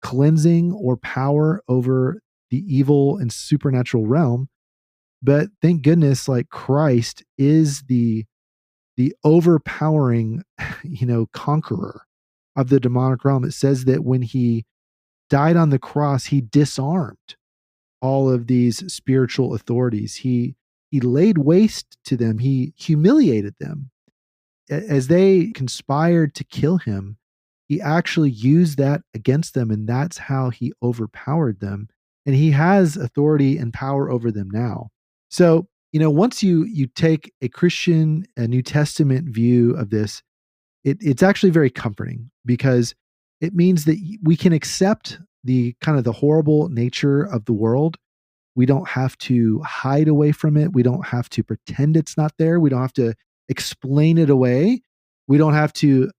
cleansing or power over the evil and supernatural realm. But thank goodness, like, Christ is the overpowering, conqueror of the demonic realm. It says that when he died on the cross, he disarmed all of these spiritual authorities. He laid waste to them. He humiliated them. As they conspired to kill him, he actually used that against them, and that's how he overpowered them. And he has authority and power over them now. So, once you take a Christian, a New Testament view of this, it's actually very comforting, because it means that we can accept the kind of the horrible nature of the world. We don't have to hide away from it. We don't have to pretend it's not there. We don't have to explain it away. We don't have to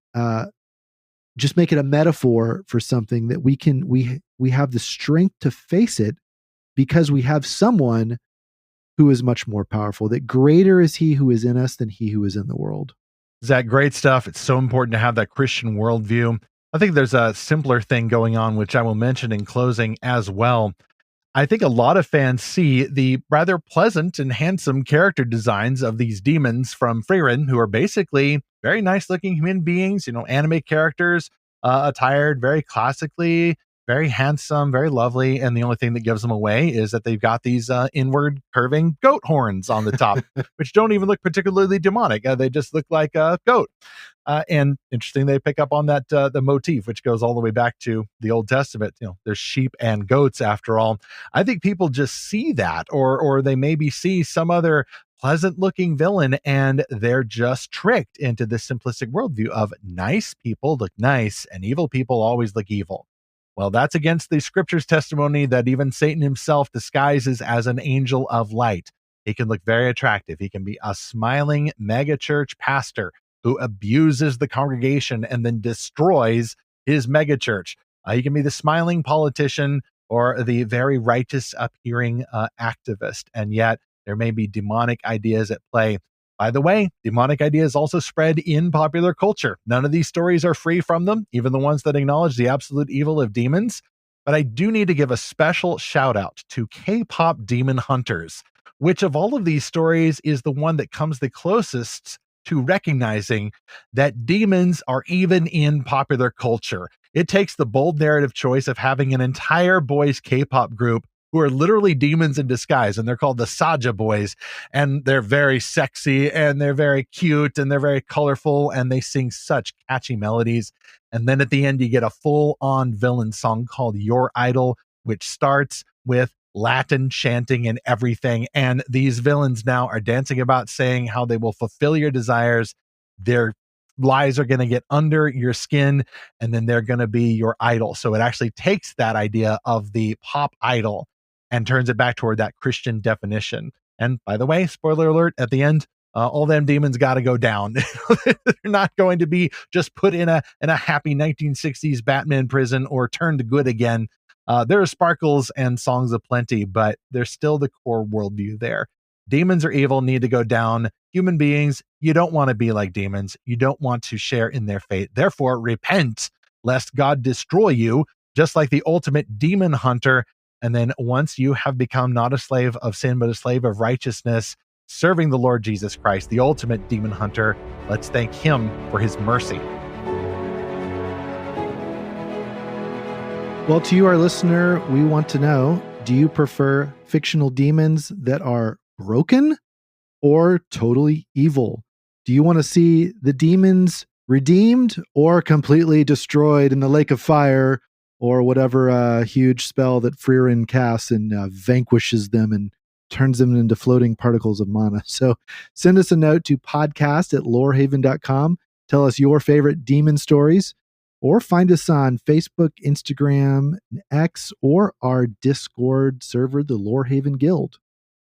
just make it a metaphor for something. That we have the strength to face it because we have someone who is much more powerful, that greater is he who is in us than he who is in the world. Zach, great stuff. It's so important to have that Christian worldview. I think there's a simpler thing going on, which I will mention in closing as well. I think a lot of fans see the rather pleasant and handsome character designs of these demons from Frieren, who are basically very nice looking human beings, anime characters, attired very classically, very handsome, very lovely. And the only thing that gives them away is that they've got these inward curving goat horns on the top, which don't even look particularly demonic. They just look like a goat. And interesting, they pick up on that the motif, which goes all the way back to the Old Testament. There's sheep and goats after all. I think people just see that, or they maybe see some other pleasant looking villain, and they're just tricked into this simplistic worldview of nice people look nice and evil people always look evil. Well, that's against the scripture's testimony that even Satan himself disguises as an angel of light. He can look very attractive. He can be a smiling mega church pastor who abuses the congregation and then destroys his megachurch. He can be the smiling politician or the very righteous appearing activist. And yet there may be demonic ideas at play. By the way, demonic ideas also spread in popular culture. None of these stories are free from them, even the ones that acknowledge the absolute evil of demons. But I do need to give a special shout out to K-pop Demon Hunters, which of all of these stories is the one that comes the closest to recognizing that demons are even in popular culture. It takes the bold narrative choice of having an entire boys K-pop group who are literally demons in disguise, and they're called the Saja Boys, and they're very sexy, and they're very cute, and they're very colorful, and they sing such catchy melodies. And then at the end, you get a full-on villain song called Your Idol, which starts with Latin chanting and everything. And these villains now are dancing about saying how they will fulfill your desires. Their lies are going to get under your skin, and then they're going to be your idol. So it actually takes that idea of the pop idol and turns it back toward that Christian definition. And by the way, spoiler alert, at the end, all them demons got to go down. They're not going to be just put in a happy 1960s Batman prison or turned to good again. There are sparkles and songs aplenty, but there's still the core worldview there. Demons are evil, need to go down. Human beings, you don't want to be like demons. You don't want to share in their fate. Therefore, repent, lest God destroy you, just like the ultimate demon hunter. And then once you have become not a slave of sin, but a slave of righteousness, serving the Lord Jesus Christ, the ultimate demon hunter, let's thank him for his mercy. Well, to you, our listener, we want to know, Do you prefer fictional demons that are broken or totally evil? Do you want to see the demons redeemed or completely destroyed in the lake of fire, or whatever huge spell that Frieren casts and vanquishes them and turns them into floating particles of mana? So send us a note to podcast@lorehaven.com. Tell us your favorite demon stories, or find us on Facebook, Instagram, X, or our Discord server, the Lorehaven Guild.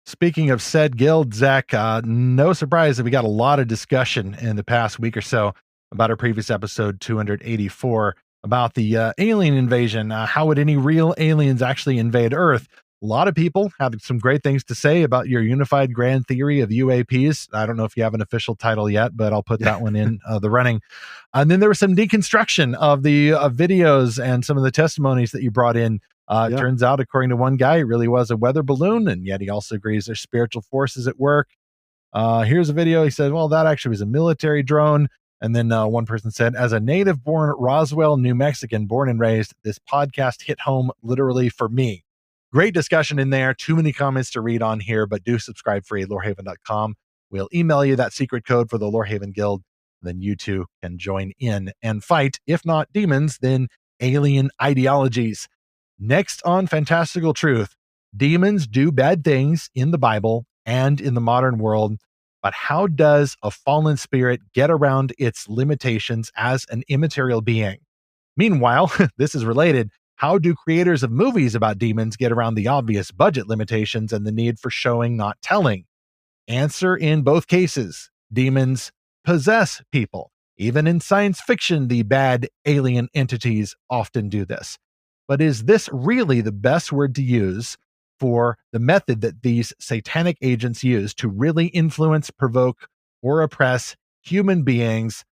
Speaking of said guild, Zach, no surprise that we got a lot of discussion in the past week or so about our previous episode 284 about the alien invasion. How would any real aliens actually invade Earth? A lot of people have some great things to say about your unified grand theory of UAPs. I don't know if you have an official title yet, but I'll put that one in the running. And then there was some deconstruction of the videos and some of the testimonies that you brought in. It turns out, according to one guy, it really was a weather balloon, and yet he also agrees there's spiritual forces at work. Here's a video. He said, well, that actually was a military drone. And then one person said, as a native-born Roswell, New Mexican, born and raised, this podcast hit home literally for me. Great discussion in there. Too many comments to read on here, but do subscribe free at lorehaven.com. We'll email you that secret code for the Lorehaven Guild. Then you too can join in and fight, if not demons, then alien ideologies. Next on Fantastical Truth, demons do bad things in the Bible and in the modern world, but how does a fallen spirit get around its limitations as an immaterial being? Meanwhile, this is related. How do creators of movies about demons get around the obvious budget limitations and the need for showing, not telling? Answer in both cases. Demons possess people. Even in science fiction, the bad alien entities often do this. But is this really the best word to use for the method that these satanic agents use to really influence, provoke, or oppress human beings?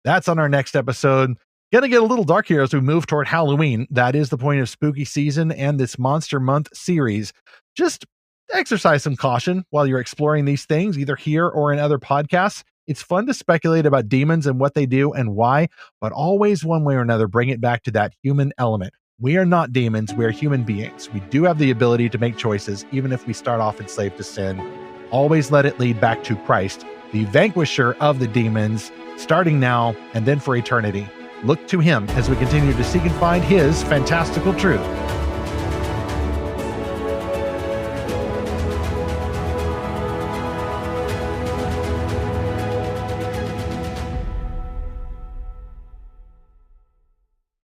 That's on our next episode. Gonna get a little dark here as we move toward Halloween. That is the point of spooky season and this Monster Month series. Just exercise some caution while you're exploring these things, either here or in other podcasts. It's fun to speculate about demons and what they do and why, but always one way or another bring it back to that human element. We are not demons, we are human beings. We do have the ability to make choices, even if we start off enslaved to sin. Always let it lead back to Christ, the vanquisher of the demons, starting now and then for eternity. Look to him as we continue to seek and find his fantastical truth.